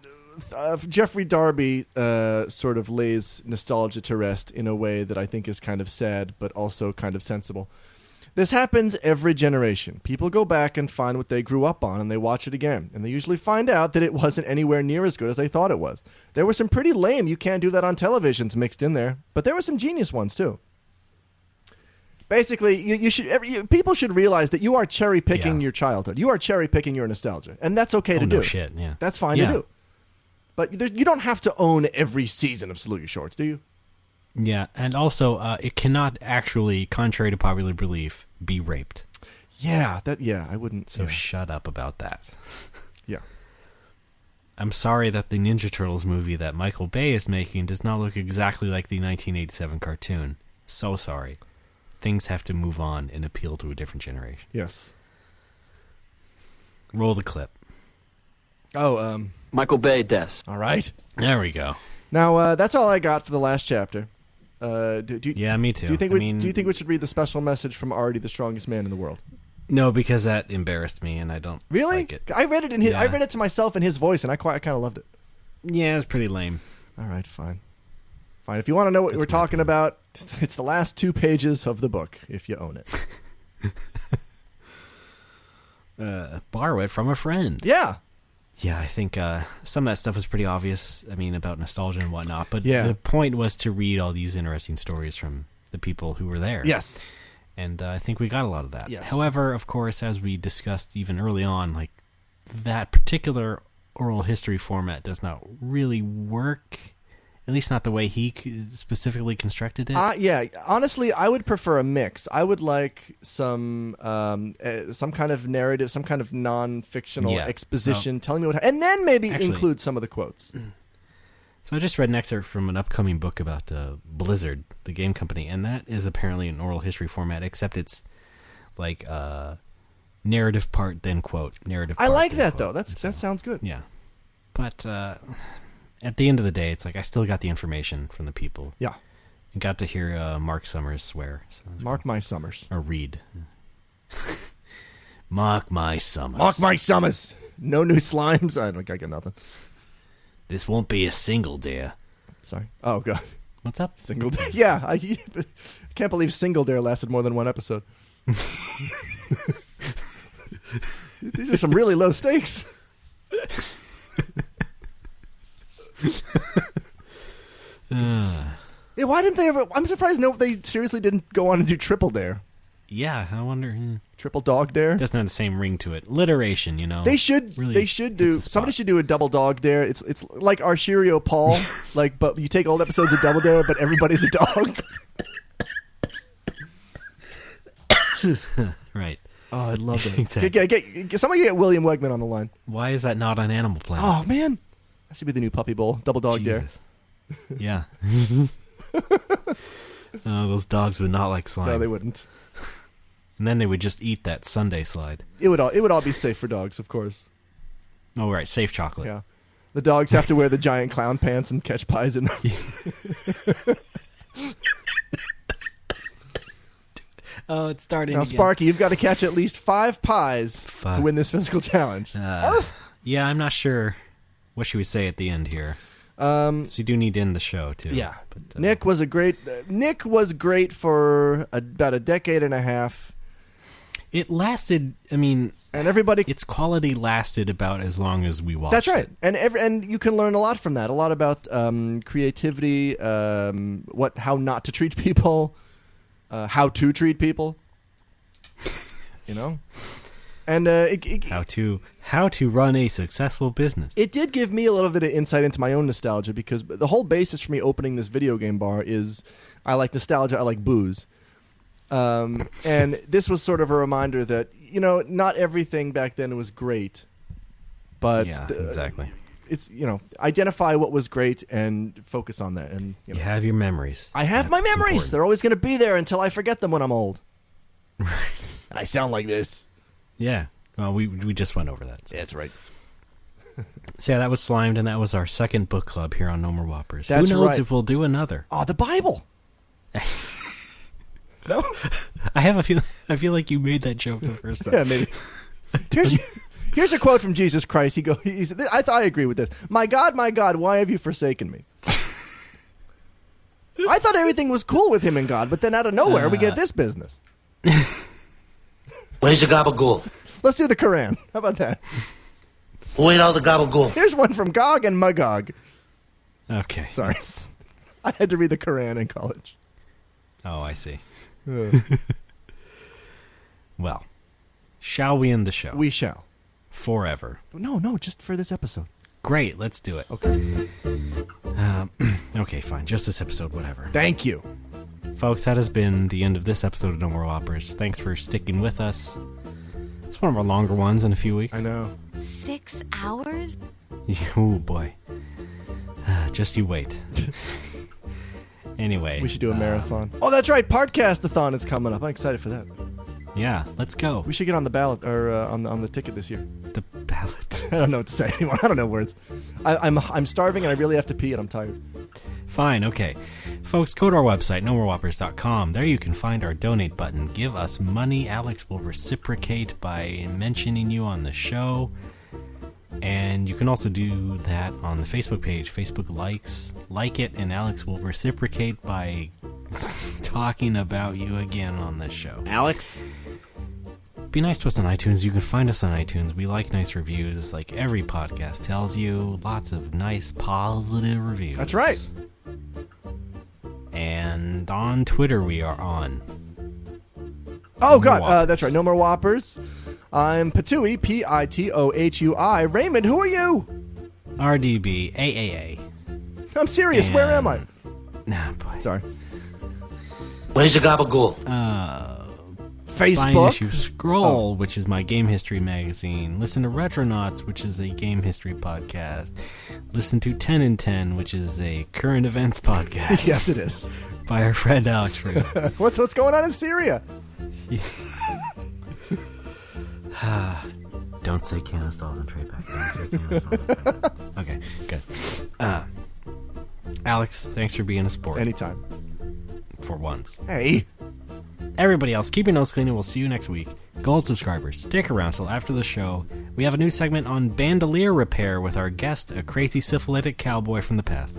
Jeffrey Darby sort of lays nostalgia to rest in a way that I think is kind of sad, but also kind of sensible. This happens every generation. People go back and find what they grew up on, and they watch it again. And they usually find out that it wasn't anywhere near as good as they thought it was. There were some pretty lame "you can't do that on televisions" mixed in there, but there were some genius ones, too. Basically, people should realize that you are cherry-picking your childhood. You are cherry-picking your nostalgia, and that's okay to do. No shit, yeah. That's fine to do. But you don't have to own every season of Salute Your Shorts, do you? Yeah, and also, it cannot actually, contrary to popular belief, be raped. Yeah, I wouldn't. So shut up about that. Yeah. I'm sorry that the Ninja Turtles movie that Michael Bay is making does not look exactly like the 1987 cartoon. So sorry. Things have to move on and appeal to a different generation. Yes. Roll the clip. Oh, Michael Bay deaths. all right. There we go. Now, that's all I got for the last chapter. Yeah, me too. Do you think we should read the special message from Artie, the strongest man in the world? No, because that embarrassed me, and I don't Really? like it. I read it in his. I read it to myself in his voice, and I kind of loved it. Yeah, it's pretty lame. All right, fine. If you want to know what we're talking about, it's the last 2 pages of the book, if you own it. Borrow it from a friend. Yeah. Yeah, I think some of that stuff was pretty obvious, about nostalgia and whatnot, but Yeah. the point was to read all these interesting stories from the people who were there. Yes. And I think we got a lot of that. Yes. However, of course, as we discussed even early on, like that particular oral history format does not really work, at least not the way he specifically constructed it. Yeah. Honestly, I would prefer a mix. I would like some kind of narrative, some kind of non-fictional exposition telling me what, and then maybe include some of the quotes. So I just read an excerpt from an upcoming book about Blizzard, the game company, and that is apparently an oral history format, except it's like narrative part, then quote, narrative part. I like that, quote. though. That sounds good. Yeah. But at the end of the day, it's like I still got the information from the people. Yeah. And got to hear Marc Summers swear. So Marc My Summers. Or read. Marc My Summers. Marc My Summers. No new slimes. I got nothing. This won't be a single, dear. Sorry. Oh, God. What's up? Single Dare. Yeah. I can't believe Single Dare lasted more than one episode. These are some really low stakes. Yeah, why didn't they ever? I'm surprised they seriously didn't go on and do Triple Dare. Yeah, I wonder. Triple Dog Dare doesn't have the same ring to it. Alliteration, They should. Really they should do. Somebody should do a Double Dog Dare. It's like Archerio Paul, but you take old episodes of Double Dare, but everybody's a dog. Right. Oh, I'd love that. Exactly. Somebody get William Wegman on the line. Why is that not on Animal Planet? Oh man, that should be the new Puppy Bowl. Double Dog Jesus. Dare. Yeah. Those dogs would not like slime. No, they wouldn't. And then they would just eat that Sunday slide. It would all be safe for dogs, of course. Oh, right. Safe chocolate. Yeah. The dogs have to wear the giant clown pants and catch pies in them. Oh, it's starting Now, again. Sparky, you've got to catch at least 5 pies to win this physical challenge. Yeah, I'm not sure. What should we say at the end here? So we do need to end the show, too. Yeah. But, Nick was great for about a decade and a half. It lasted, I mean... And everybody... Its quality lasted about as long as we watched That's right. it. And you can learn a lot from that. A lot about creativity, how not to treat people, how to treat people. You know? And how to run a successful business. It did give me a little bit of insight into my own nostalgia, because the whole basis for me opening this video game bar is I like nostalgia, I like booze. And this was sort of a reminder that, not everything back then was great. But yeah, exactly. It's, identify what was great and focus on that. And you have your memories. I have my memories. Important. They're always going to be there until I forget them when I'm old. Right. And I sound like this. Yeah. Well, we just went over that. So. That's right. So yeah, that was Slimed, and that was our second book club here on No More Whoppers. That's Who knows right. if we'll do another? Oh, the Bible. No, I feel like you made that joke the first time. Yeah, maybe. Here's a quote from Jesus Christ. He said, I agree with this. My God, why have you forsaken me? I thought everything was cool with him and God, but then out of nowhere we get this business. Where's the gabagool? Let's do the Quran. How about that? Who ate all the gabagool? Here's one from Gog and Magog. Okay. Sorry. I had to read the Quran in college. Oh, I see. Well, shall we end the show? We shall. Forever. No, just for this episode. Great, let's do it. Okay. Okay, fine. Just this episode, whatever. Thank you. Folks, that has been the end of this episode of No More Whoppers. Thanks for sticking with us. It's one of our longer ones in a few weeks. I know. 6 hours? Oh, boy. Just you wait. Anyway. We should do a marathon. Oh, that's right. Podcast-a-thon is coming up. I'm excited for that. Yeah, let's go. We should get on the ballot, or on the ticket this year. The ballot. I don't know what to say anymore. I don't know words. I'm starving and I really have to pee and I'm tired. Fine, okay. Folks, go to our website, nomorewhoppers.com. There you can find our donate button. Give us money. Alex will reciprocate by mentioning you on the show. And you can also do that on the Facebook page. Facebook like it, and Alex will reciprocate by talking about you again on the show. Alex? Be nice to us on iTunes. You can find us on iTunes. We like nice reviews, like every podcast tells you. Lots of nice, positive reviews. That's right. And on Twitter, we are on. Oh, God. That's right. No More Whoppers. I'm Patui, Pitohui. Raymond, who are you? RDB, AAA. I'm serious. And... Where am I? Nah, boy. Sorry. Where's the gabagool? Facebook. Find Issue Scroll, which is my game history magazine. Listen to Retronauts, which is a game history podcast. Listen to 10 in 10, which is a current events podcast. Yes, it is. By our friend Alex Reed. What's going on in Syria? Don't say Canistal's and trade back. Don't say Canistal's. Okay, good. Alex, thanks for being a sport. Anytime. For once. Hey. Everybody else, keep your nose clean and we'll see you next week. Gold subscribers, stick around till after the show. We have a new segment on bandolier repair with our guest, a crazy syphilitic cowboy from the past.